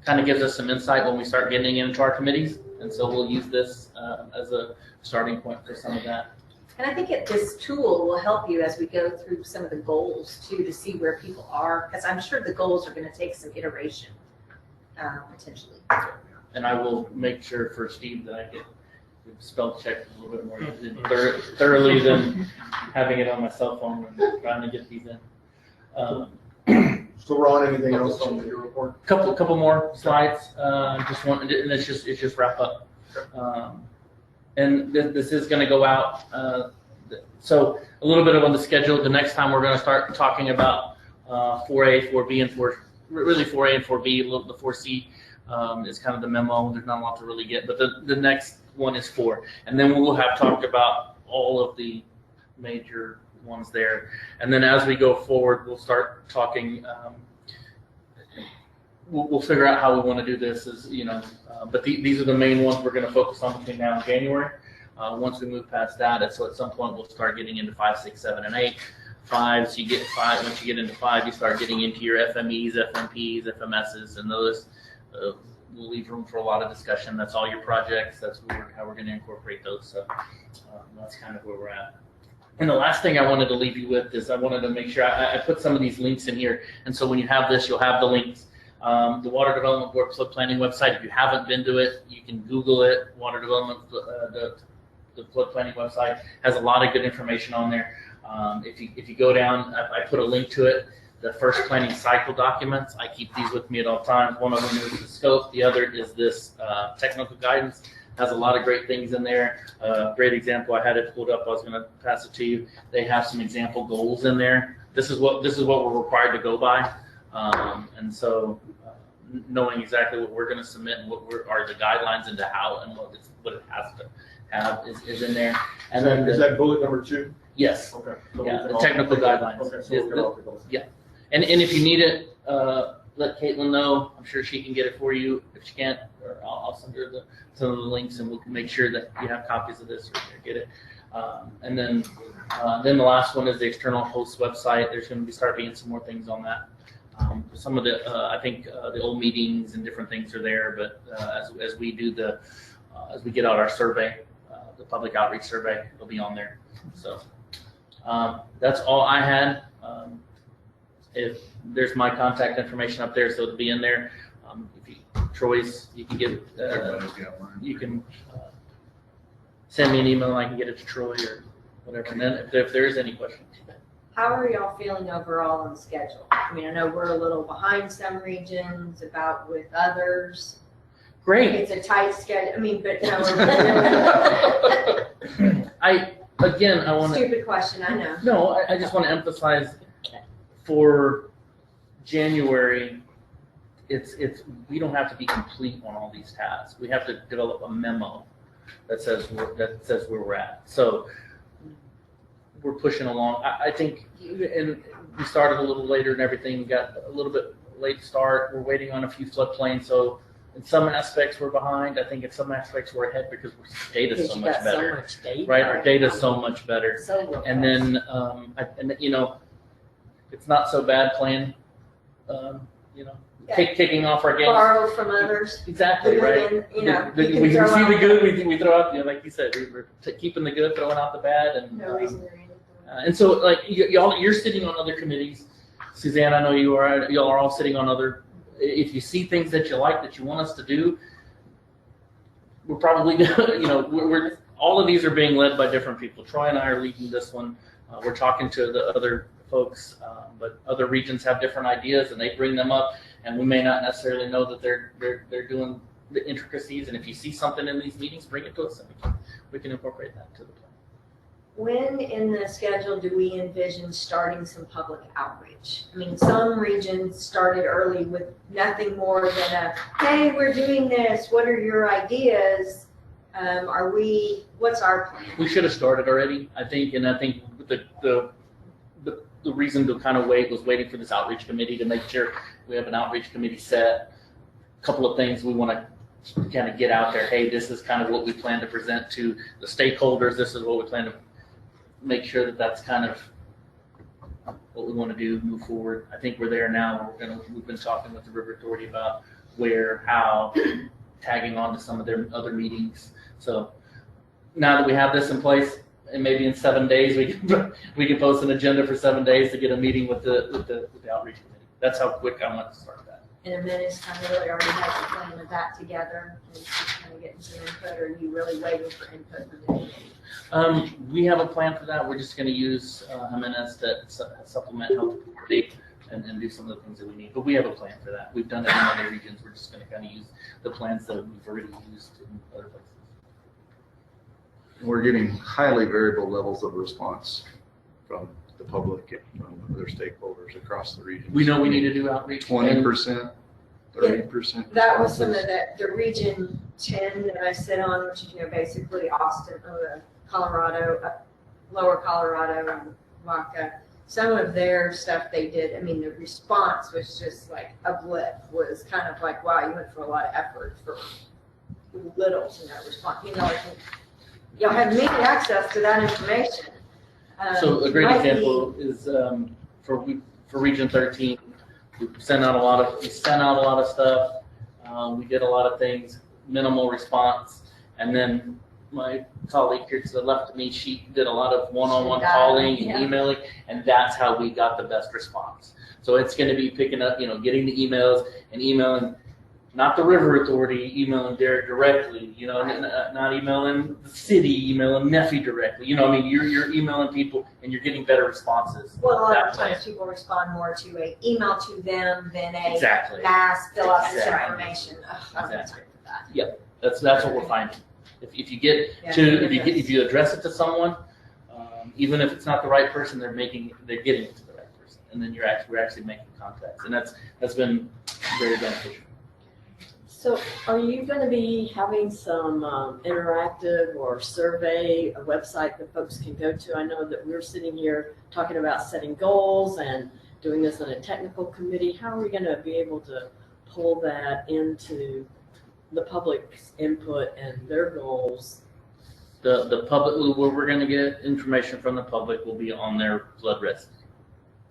kind of gives us some insight when we start getting into our committees, and so we'll use this as a starting point for some of that. And I think this tool will help you as we go through some of the goals too, to see where people are, because I'm sure the goals are going to take some iteration, potentially. And I will make sure for Steve that I get spell checked a little bit more thoroughly than having it on my cell phone and trying to get these in. So Ron, anything else on your report? Couple more slides. Just one, and it's just wrap up. And this is going to go out. So a little bit of on the schedule. The next time we're going to start talking about 4A, 4B, and 4A and 4B. The 4C is kind of the memo. There's not a lot to really get, but the next one is 4, and then we'll have talked about all of the major ones there. And then as we go forward, we'll start talking. We'll figure out how we want to do this. But these are the main ones we're going to focus on between now and January. Once we move past that, so at some point we'll start getting into 5, 6, 7, and 8. 5, so you get 5. Once you get into 5, you start getting into your FMEs, FMPs, FMSs, and those. We'll leave room for a lot of discussion. That's all your projects. That's how we're going to incorporate those. So that's kind of where we're at. And the last thing I wanted to leave you with is I wanted to make sure I put some of these links in here. And so when you have this, you'll have the links. The Water Development Board Flood Planning website, if you haven't been to it, you can Google it. Water Development, the Flood Planning website has a lot of good information on there. If you go down, I put a link to it. The first planning cycle documents, I keep these with me at all times. One of them is the scope. The other is this technical guidance. Has a lot of great things in there. Great example. I had it pulled up. I was going to pass it to you. They have some example goals in there. This is what we're required to go by. And so knowing exactly what we're going to submit and what are the guidelines into how and what it has to have is in there. And then Is that bullet number 2? Yes. Okay. Yeah, the technical guidelines. Okay, so we'll get all the goals. Yeah. And if you need it, let Caitlin know. I'm sure she can get it for you. If she can't, or I'll send her some of the links, and we'll make sure that you have copies of this or get it. And then the last one is the external host website. There's going to start being some more things on that. Some of the I think the old meetings and different things are there, but as we do as we get out our survey, the public outreach survey, it'll be on there. So that's all I had. If there's my contact information up there, so it'll be in there. Troy's, you can get you can send me an email and I can get it to Troy or whatever. And then if there's any questions. How are y'all feeling overall on the schedule? I mean, I know we're a little behind some regions, about with others. Great. It's a tight schedule. I mean, but no. I want to. Stupid question, I know. No, I just want to emphasize for January, it's we don't have to be complete on all these tasks. We have to develop a memo that says where we're at. So we're pushing along. I think, and we started a little later and everything. We got a little bit late start. We're waiting on a few floodplains, so in some aspects we're behind. I think in some aspects we're ahead because our data's Because so you much got better. so much data. Right, our data's so much better. So robust. And then, it's not so bad playing, kicking off our games. Borrow from others. Exactly, right. And, you know, We you can throw see the out- good, we throw out, like you said, we're keeping the good, throwing out the bad, and No reason to read it. and so like y'all, you're sitting on other committees. Suzanne, I know you are. Y'all are all sitting on other. If you see things that you like that you want us to do, we're probably we're all of these are being led by different people. Troy and I are leading this one. We're talking to the other folks, but other regions have different ideas and they bring them up, and we may not necessarily know that they're doing the intricacies. And if you see something in these meetings, bring it to us, and we can incorporate that to the plan. When in the schedule do we envision starting some public outreach? I mean, some regions started early with nothing more than a, hey, we're doing this, what are your ideas? What's our plan? We should have started already, I think, and I think the reason to kind of wait was waiting for this outreach committee to make sure we have an outreach committee set. A couple of things we want to kind of get out there. Hey, this is kind of what we plan to present to the stakeholders. This is what we plan to make sure that that's kind of what we want to do, move forward. I think we're there now. We've been talking with the River Authority about where, how, tagging on to some of their other meetings. So now that we have this in place, and maybe in 7 days we can post an agenda for 7 days to get a meeting with the outreach committee. That's how quick I want to start that. In a minute's time, really already has the plan of that together and just kind of getting some input, or are you really waiting for input from the committee? We have a plan for that. We're just going to use Jimenez to supplement health authority and do some of the things that we need. But we have a plan for that. We've done it in other regions. We're just going to kind of use the plans that we've already used in other places. We're getting highly variable levels of response from the public and from other stakeholders across the region. We know we need to do outreach. 20%, 30%. That was some of the region 10 that I sit on, which is, basically Austin, Colorado, Lower Colorado, and Vaca. Some of their stuff they did, the response was just like a blip, was kind of like, wow, you went for a lot of effort for little to no response. Y'all have immediate access to that information. So a great example is for Region 13, we sent out a lot of stuff. We did a lot of things, minimal response, and then my colleague here to the left of me, she did a lot of one-on-one calling and emailing, and that's how we got the best response. So it's going to be picking up, getting the emails and emailing. Not the River Authority, emailing Derek directly, not emailing the city, emailing Neffy directly. You're emailing people and you're getting better responses. Well, a lot of times people respond more to an email to them than a Exactly. mass fill out this Exactly. information. Ugh, I don't have time for that. Yep, that's what we're finding. If you get if you address it to someone, even if it's not the right person, they're getting it to the right person, and then we're actually making contacts, and that's been very beneficial. So are you going to be having some interactive or survey, a website that folks can go to? I know that we're sitting here talking about setting goals and doing this in a technical committee. How are we going to be able to pull that into the public's input and their goals? The public, where we're going to get information from the public will be on their flood risk.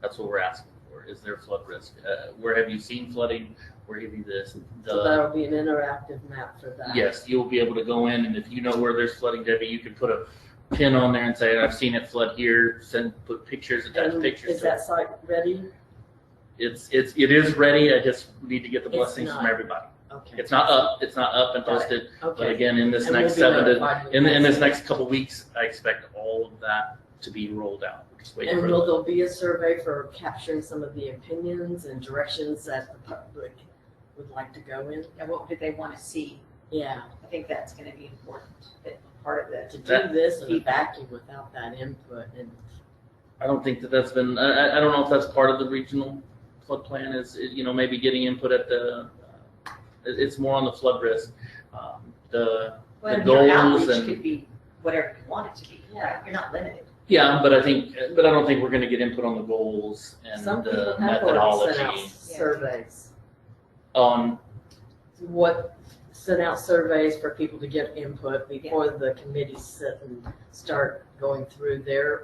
That's what we're asking for. Is there flood risk? Where have you seen flooding? Where have you this? So that'll be an interactive map for that. Yes, you'll be able to go in, and if you know where there's flooding, Debbie, you can put a pin on there and say, I've seen it flood here. Put pictures, attach pictures. Is that site ready? It is ready. I just need to get the blessings from everybody. Okay. It's not up and posted. Okay. But again, in this And next we'll be notified in when this that's- next couple weeks, I expect all of that to be rolled out. We're just waiting And for will there be a survey for capturing some of the opinions and directions that the public would like to go in? And what do they want to see? Yeah. I think that's going to be important, that part of To it. do this in a vacuum without that input, and I don't think that's been. I don't know if that's part of the regional flood plan. Is maybe getting input at the. It's more on the flood risk. The Well, goals your outreach and could be whatever you want it to be. Right? You're not limited. yeah, but I don't think we're going to get input on the goals and some people the have already sent out methodology. surveys. What Send out surveys for people to get input before the committees sit and start going through their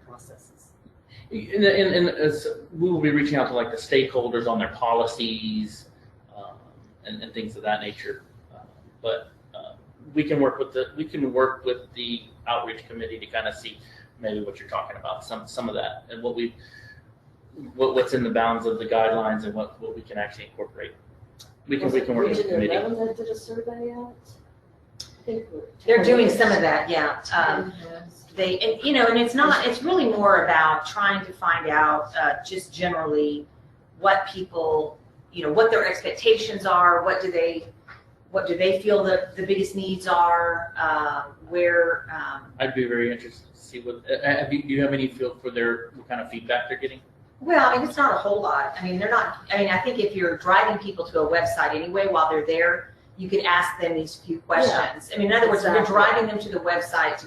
processes. and as we will be reaching out to like the stakeholders on their policies and things of that nature, but we can work with the outreach committee to kind of see maybe what you're talking about, some of that, and what's in the bounds of the guidelines and what we can actually incorporate. We can work with the committee. Region 11 that did a survey out? I think They're doing some of that, yeah. And it's really more about trying to find out just generally what people, what their expectations are, what do they feel the biggest needs are, where. I'd be very interested to see what, do you have any feel for what kind of feedback they're getting? Well, it's not a whole lot. I think if you're driving people to a website anyway while they're there, you could ask them these few questions. Yeah, in other words, exactly. you're driving them to the website to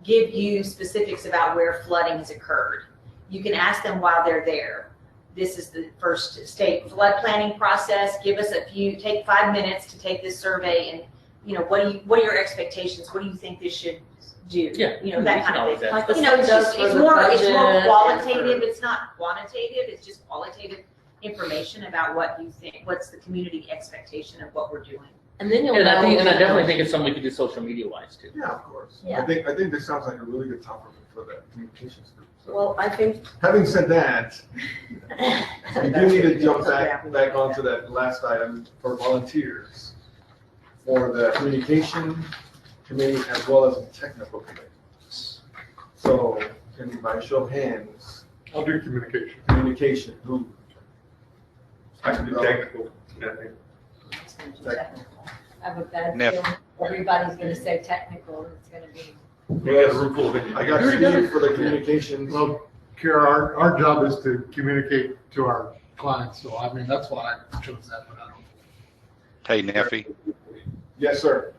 give you specifics about where flooding has occurred. You can ask them while they're there. This is the first state flood planning process. Take 5 minutes to take this survey and, what are your expectations? What do you think this should do? Yeah. That kind of thing. Like the It's more qualitative. It's not quantitative. It's just qualitative information about what you think. What's the community expectation of what we're doing? And then And I definitely think it's something we could do social media wise too. Yeah, of course. Yeah. I think this sounds like a really good topic for the communications group. So, Well, I think. having said that, we do need to jump back onto that last item for volunteers for the communication committee as well as the technical committee. So, by show of hands, I'll do communication. communication, who? I can do technical. I have a bad Nip. feeling everybody's gonna say technical, and it's gonna be. We got a room full of it. I got Steve for the communications. Well, Kara, our job is to communicate to our clients, so I mean, that's why I chose that, but I don't. Hey, Neffy. Yes, sir.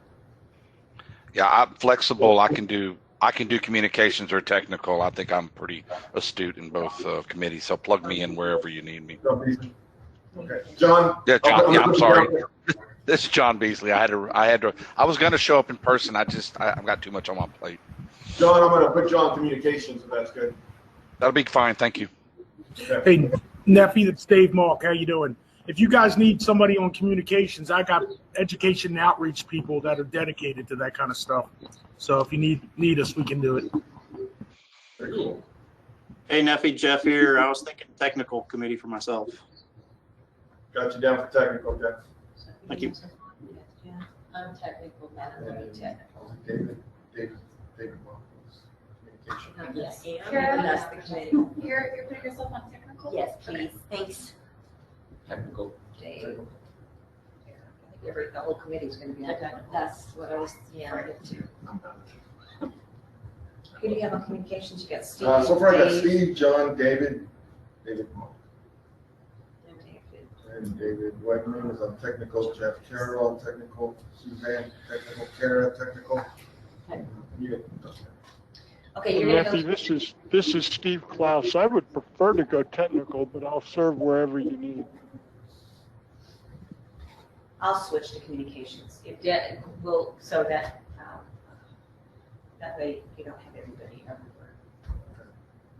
Yeah, I'm flexible. I can do communications or technical. I think I'm pretty astute in both committees. So plug me in wherever you need me. Okay, John. Yeah, John. Yeah, I'm sorry. This is John Beasley. I was going to show up in person. I've got too much on my plate. John, I'm going to put you on communications if that's good. That'll be fine. Thank you. Okay. Hey, Neffy, it's Dave Mark. How you doing? If you guys need somebody on communications, I got education and outreach people that are dedicated to that kind of stuff. So if you need us, we can do it. Very cool. Hey, Neffy, Jeff here. I was thinking technical committee for myself. Got you down for technical, Jeff. Thank you. I'm technical, man, I'm technical. David Mark, communication. Yes, Kara? and that's the committee. You're putting yourself on technical? Yes, please, thanks. Technical. Dave. The whole committee's gonna be on technical. That's what I was, I get to. Who do you have on communications? You got Steve, So far I got Dave, Steve, John, David Mark. and David. And David Wegman is on technical, Jeff Carroll on technical, Suzanne, technical, Kara, technical. You- Okay, you're gonna Matthew, go. this is Steve Klaus. I would prefer to go technical, but I'll serve wherever you need. I'll switch to communications. So that way you don't have everybody everywhere.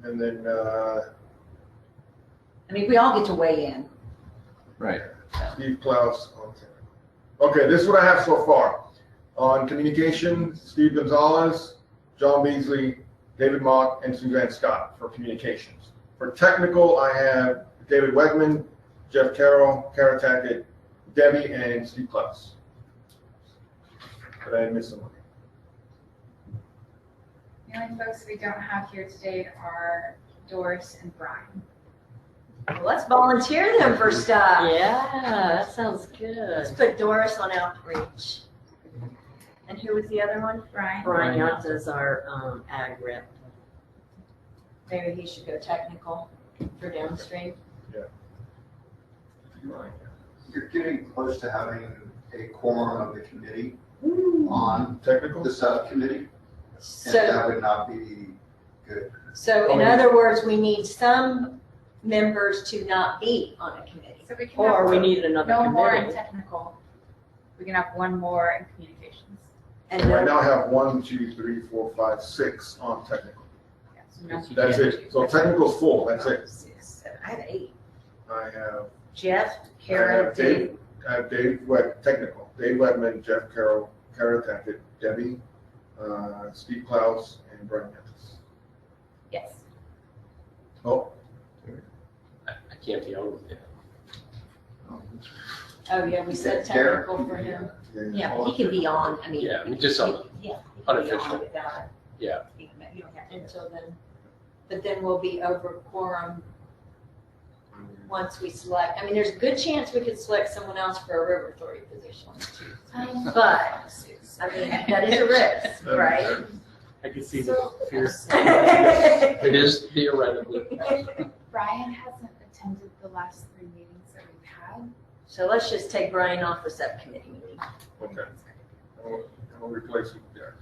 And then, We all get to weigh in. Right. Steve Klaus on technical. Okay, this is what I have so far. On communication, Steve Gonzalez, John Beasley, David Mock, and Suzanne Scott for communications. For technical, I have David Wegman, Jeff Carroll, Kara Tackett, Debbie, and Steve Klaus. But I missed somebody. The only folks we don't have here today are Doris and Brian. Well, let's volunteer them for stuff. Yeah, that sounds Let's good. put Doris on outreach. And who was the other one? Brian? Brian Yance is our ag rep. Maybe he should go technical for downstream. You're getting close to having a quorum of the committee on technical the subcommittee, and So, that would not be good. so in other words, we need some members to not be on a committee. So we can Or have we need another no more in committee. technical. We can have one more in communications. And Right no- now I have 1, 2, 3, 4, 5, 6 on technical. Yeah, so no- That's it. So technical's full, that's it. 6, 7, I have 8. I have, Jeff, I Kara, have Dave. I have Dave Webb, technical, Dave Webman, Jeff Carroll, Kara Tackett, Debbie, Steve Klaus, and Brian Mathis. Yes. Oh, I can't be on with it. Oh, yeah, we said technical for him. Yeah, but he can be on, I mean. Yeah, we just on Yeah. he can be on unofficial. without it. Yeah. You don't have to. Until then, but then we'll be over quorum once we select. I mean, there's a good chance we could select someone else for a river authority position. But, I mean, that is a risk, right? I can see So- the fear. It is theoretically. Brian hasn't attended the last 3 meetings that we've had. So let's just take Brian off the subcommittee meeting. okay. I'll replace him there.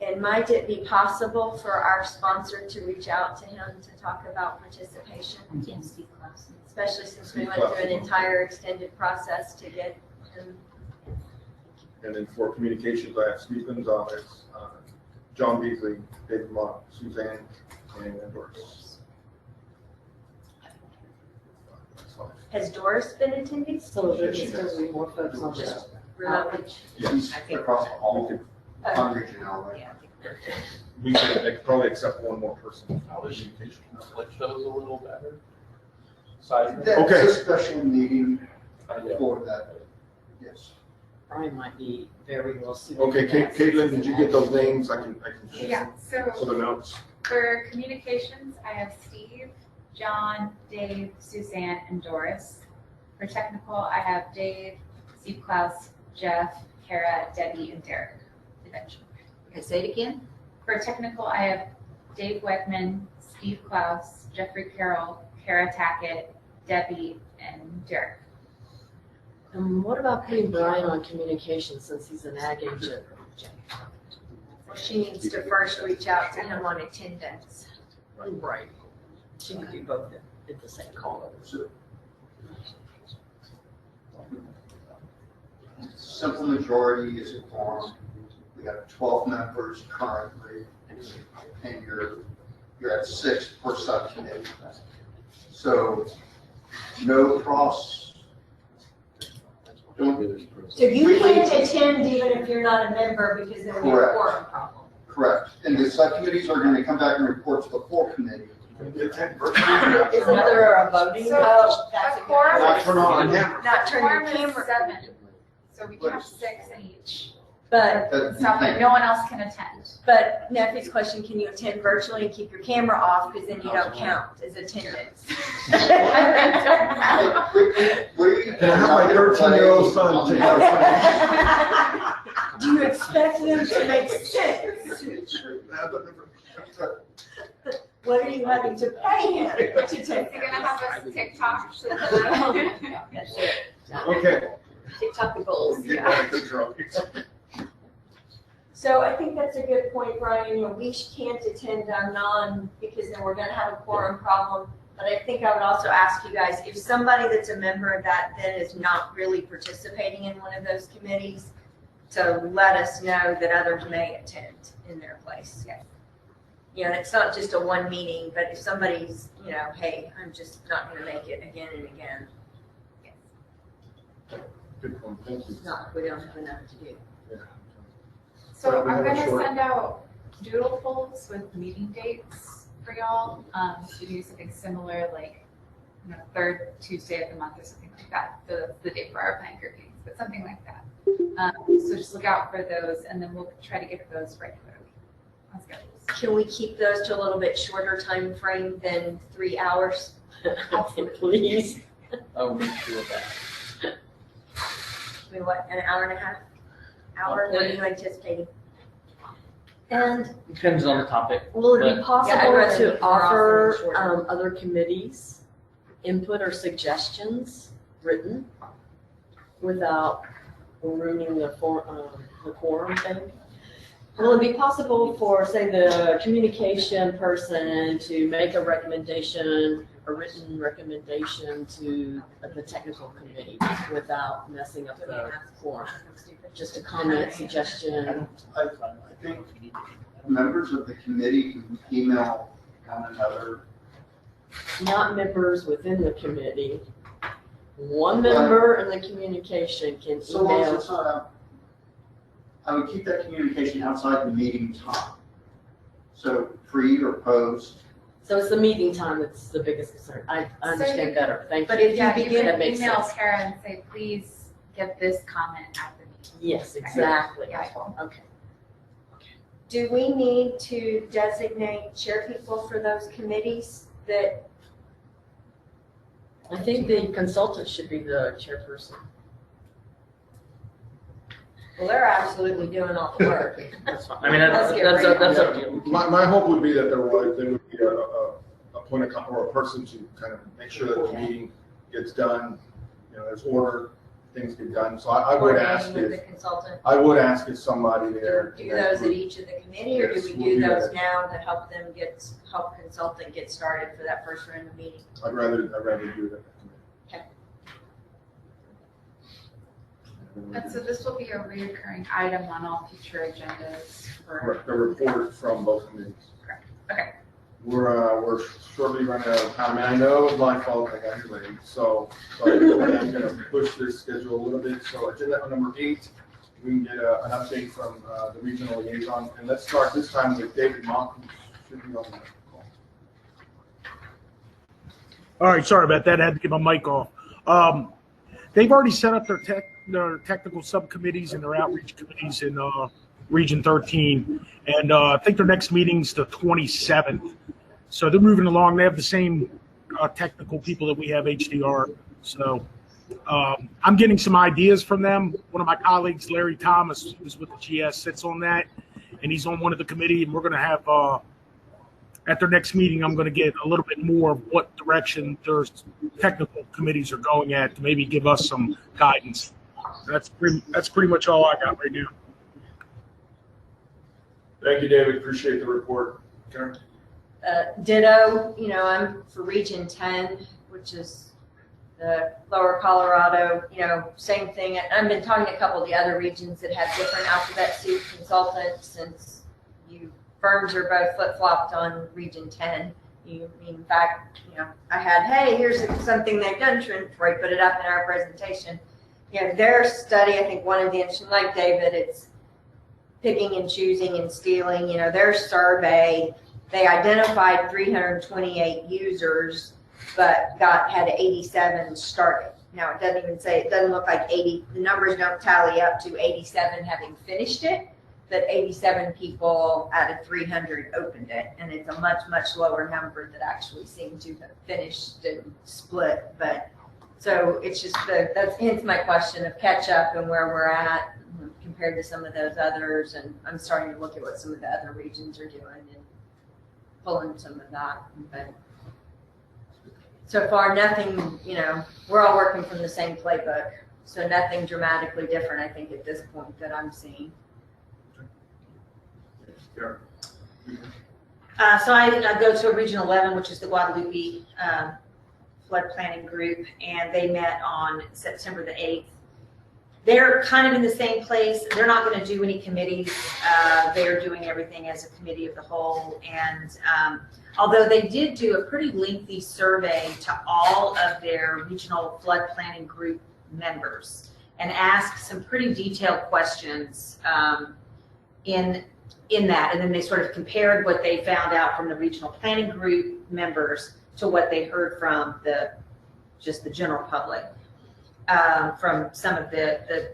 And might it be possible for our sponsor to reach out to him to talk about participation? Yes, Steve Klaus. Especially since we went through an entire extended process to get him. And then for communications, I have Steve Gonzalez, John Beasley, David Mott, Suzanne, and Doris. That's fine. Has Doris been attending? So there's going to be more folks on this. Outreach? Yes. I think. Across all, We could- on regionality. Yeah. We could probably accept one more person. Split those a little better. Size. That's Okay. a special meeting for that, yes. Brian might be very well suited. Okay, for that. Caitlin, did you get those names? I can. Yeah, So so the notes. for communications, I have Steve, John, Dave, Suzanne, and Doris. For technical, I have Dave, Steve Klaus, Jeff, Kara, Debbie, and Derek, eventually. Okay, say it again. For technical, I have Dave Wegman, Steve Klaus, Jeffrey Carroll, Kara Tackett, Debbie, and Derek. What about putting Brian on communication since he's an ag agent? Well, she needs to first reach out to him on attendance. Right. She could do both at the same call. Simple majority is a quorum. We have 12 members currently, and you're at 6 per subcommittee. So no cross. Don't, So you can't attend even if you're not a member because there will be a Correct. quorum problem. correct. And the subcommittees are going to come back and report to the full committee. Is another a voting? So, Oh, that's a good quorum point. Not turn on camera. Not turn your Quorum is camera. 7, so we can have 6 in each. But, Stuff that no one else can attend. but Neffy's question, can you attend virtually and keep your camera off because then you don't count as attendance? Can I have my 13-year-old son take our Do you expect them to make sense? What are you having to pay him to Is take? he gonna have us TikTok? That's it. Okay. TikTok the goals. Yeah, good job. So I think that's a good point, Brian. You know, we can't attend our non, because then we're gonna have a quorum problem. But I think I would also ask you guys, if somebody that's a member of that then is not really participating in one of those committees, to let us know that others may attend in their place. You know, it's not just a one meeting, but if somebody's, you know, hey, I'm just not gonna make it again and again. Good point, thank you. It's not, we don't have enough to do. So Well, we I'm have a gonna short- send out doodle polls with meeting dates for y'all, to do something similar, like, you know, 3rd Tuesday of the month or something like that, the day for our plan group meetings, but something like that. So just look out for those, and then we'll try to get those regularly on schedules. Can we keep those to a little bit shorter time frame than 3 hours? Please. I will make sure of that. I mean, what, an hour and a half? Hour, what are you anticipating? And Depends on the topic. Will it be but- Yeah, I'd possible rather to meet more often than offer shorter. other committees input or suggestions written without ruining the quorum thing? Will it be possible for, say, the communication person to make a recommendation, a written recommendation to the technical committee without messing up the form? Just a comment, suggestion? I think members of the committee can email one another. Not members within the committee. One member in the communication can So long as email. it's not out, I would keep that communication outside the meeting time. So pre or post. So it's the meeting time that's the biggest concern. I understand better. Thank you. But if you That begin, makes email sense. Kara and say, please get this comment at the meeting. Yes, exactly. Yeah. Okay. Do we need to designate chair people for those committees that, I think the consultant should be the chairperson. well, they're absolutely doing all the work. I mean, that's up to you. My hope would be that there would be a point of contact or a person to kind of make sure that the meeting gets done, there's order, things get done. So I would ask Coordinating with if, the consultant. I would ask if somebody there. Do those at each of the committee, or do Yes, we we'll do do those that. now to help them help consultant get started for that first round of meeting? I'd rather do that. And so this will be a reoccurring item on all future agendas for. Correct, the report from both committees. Okay. We're shortly running out of time, and I know it's my fault, I got here late, so I'm gonna push this schedule a little bit. So agenda number 8, we can get an update from the regional liaison, and let's start this time with David Monk, who should be on the call. All right, sorry about that. I had to get my mic off. They've already set up their technical subcommittees and their outreach committees in Region 13, and I think their next meeting's the 27th. So they're moving along. They have the same technical people that we have, HDR. So I'm getting some ideas from them. One of my colleagues, Larry Thomas, who's with the GS, sits on that, and he's on one of the committee, and we're going to have at their next meeting, I'm going to get a little bit more of what direction their technical committees are going at to maybe give us some guidance. That's pretty much all I got right now. Thank you, David, appreciate the report. Karen? Ditto, I'm for Region 10, which is the lower Colorado, same thing. I've been talking to a couple of the other regions that have different alphabet soup consultants, since firms are both flip-flopped on Region 10. In fact, I had, hey, here's something they've done, before I put it up in our presentation. Their study, I think one of the interesting, like David, it's picking and choosing and stealing, their survey, they identified 328 users, but had 87 started. Now, it doesn't look like 80, the numbers don't tally up to 87 having finished it, but 87 people out of 300 opened it, and it's a much, much lower number that actually seem to have finished and split. But so it's just that's hence my question of catch up and where we're at compared to some of those others. And I'm starting to look at what some of the other regions are doing and pulling some of that. But so far, nothing, we're all working from the same playbook. So nothing dramatically different, I think, at this point that I'm seeing. So I go to Region 11, which is the Guadalupe Flood Planning Group, and they met on September the 8th. They're kind of in the same place. They're not going to do any committees. They're doing everything as a committee of the whole. And although they did do a pretty lengthy survey to all of their regional flood planning group members and ask some pretty detailed questions in that, and then they sort of compared what they found out from the regional planning group members to what they heard from just the general public, from some of the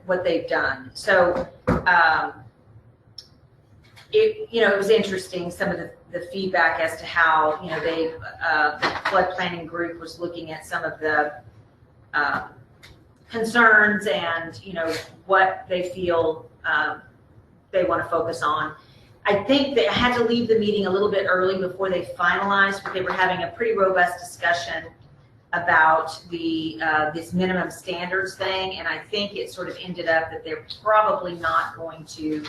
what they've done. So it was interesting, some of the feedback as to how the flood planning group was looking at some of the concerns and what they feel they want to focus on. I think they had to leave the meeting a little bit early before they finalized, but they were having a pretty robust discussion about this minimum standards thing, and I think it sort of ended up that they're probably not going to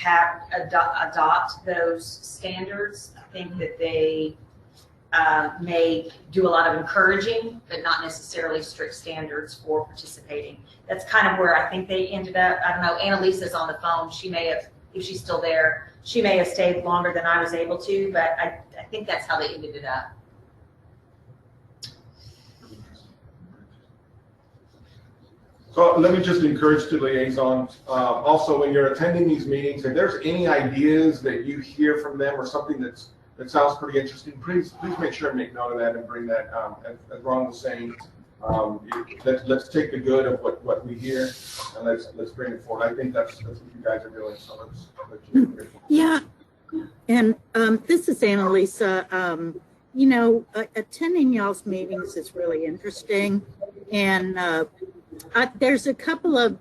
adopt those standards. I think that they may do a lot of encouraging, but not necessarily strict standards for participating. That's kind of where I think they ended up. I don't know, Annalisa's on the phone. She may have, if she's still there, she may have stayed longer than I was able to, but I think that's how they ended it up. So let me just encourage the liaisons, also when you're attending these meetings, if there's any ideas that you hear from them or something that sounds pretty interesting, please make sure and make note of that and bring that, as Ron was saying, let's take the good of what we hear and let's bring it forward. I think that's what you guys are doing, so let's yeah. And this is Annalisa. You know, attending y'all's meetings is really interesting, and there's a couple of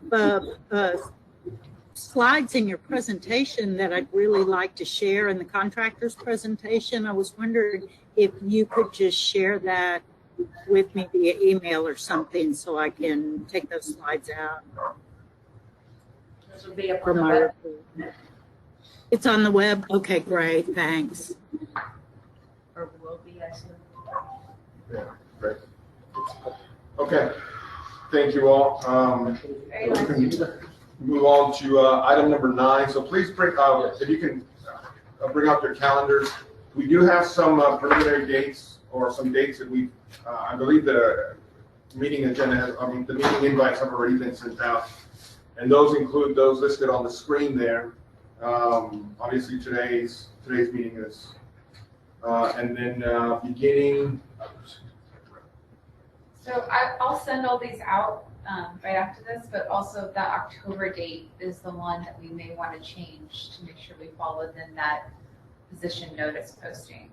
slides in your presentation that I'd really like to share in the contractor's presentation. I was wondering if you could just share that with me via email or something so I can take those slides out. Those will be up on the web. It's on the web? Okay, great, thanks. Or will be, I assume. Yeah, great. Okay, thank you all. We can move on to item number 9. So please bring, if you can bring out your calendars. We do have some preliminary dates or some dates that we, I believe the meeting agenda has, the meeting invites have already been sent out. And those include those listed on the screen there. Obviously today's meeting is, and then beginning. So I'll send all these out right after this, but also that October date is the one that we may want to change to make sure we fall within that position notice posting.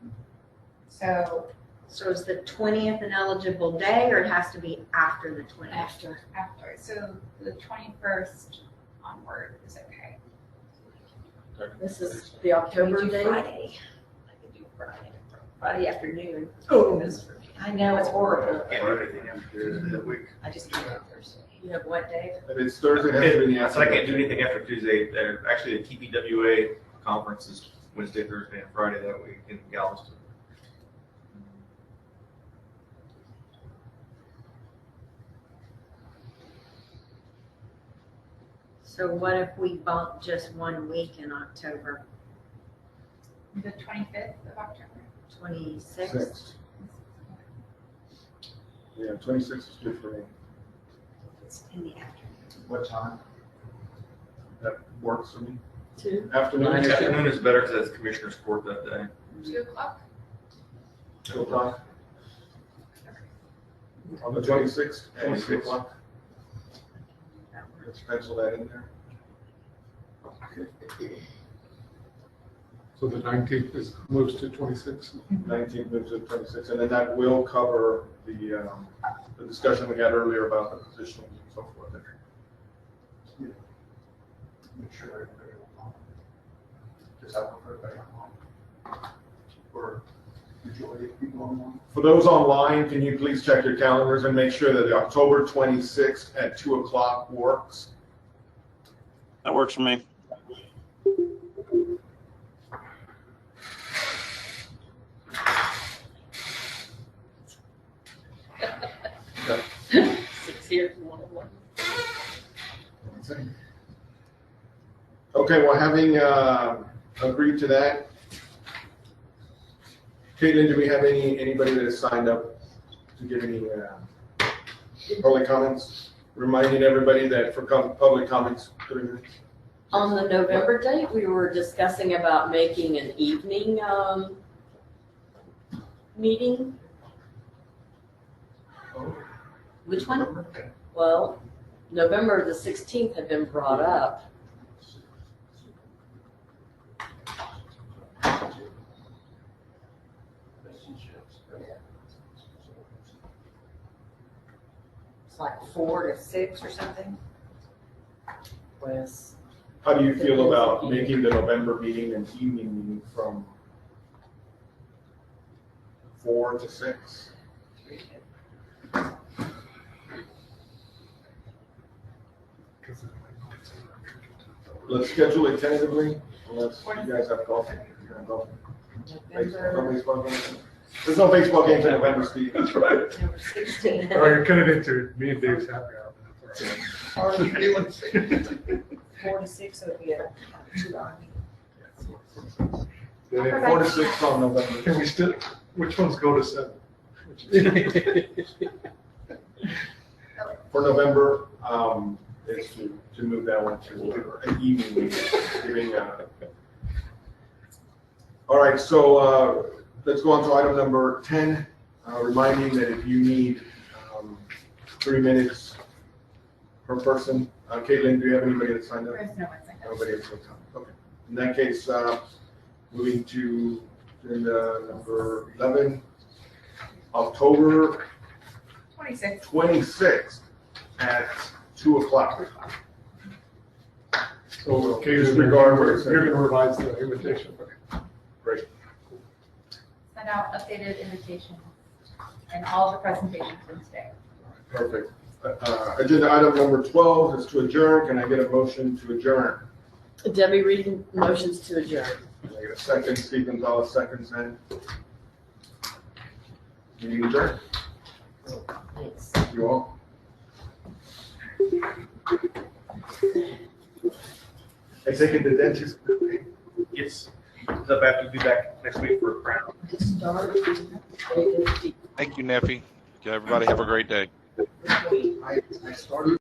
So is the 20th an eligible day, or it has to be after the 20th? After. So the 21st onward is okay. This is the October date? Friday. I could do Friday afternoon. Oh, I know, it's horrible. Can't do anything after that week. I just can't do Thursday. You have what, Dave? If it's Thursday, it has to be in the I said I can't do afternoon. anything after Tuesday. Actually, the TPWA conference is Wednesday, Thursday, and Friday that week in Galveston. So what if we bump just 1 week in October? The 25th of October. 26th? Yeah, 26 is good for me. It's in the afternoon. What time? That works for me. 2. Afternoon? Afternoon is better because it's Commissioner's Court that day. 2 o'clock? 2 o'clock? On the 26th, 2 o'clock? Let's pencil that in there. So the 19th moves to 26. 19th moves to 26, and then that will cover the discussion we had earlier about the positions and so forth. Make sure everybody will know. Just have everybody on. Or majority of people online. For those online, can you please check your calendars and make sure that the October 26th at 2 o'clock works? That works for me. Okay, well, having agreed to that, Caitlin, do we have anybody that has signed up to give any public comments? Reminding everybody that for public comments, 3 minutes. On the November date, we were discussing about making an evening meeting. Which one? Well, November the 16th had been brought up. It's like 4 to 6 or something. Was How do you feel about making the November meeting an evening meeting from 4 to 6? let's schedule it tentatively, unless you guys have golf. You're gonna golf. No baseball games. There's no baseball games in November, Steve. That's right. Number 16. Oh, you're cutting into me and Dave's happy hour. That's all right. 4 to 6 would be a 2-hour meeting. Then 4 to 6 on November. Can we still, which ones go to 7? For November, is to move that one to an evening meeting, giving, all right, so, let's go on to item number 10, reminding that if you need, 3 minutes per person. Caitlin, do you have anybody that signed up? There's no one signed up. Nobody has signed up. Okay. In that case, moving to agenda number 11, October 26th at 2 o'clock. So, okay, Disregard what it said. you're gonna revise the invitation. Great. Send out updated invitations and all the presentations from today. Perfect. Agenda item number 12 is to adjourn. Can I get a motion to adjourn? Debbie reading motions to adjourn. Can I get a second? Steve Gonzalez seconds then. Meeting adjourned. Thanks. Thank you all. I take it the dentist. Yes. So I have to be back next week for a crown. Thank you, Neffy. Everybody have a great day. I started.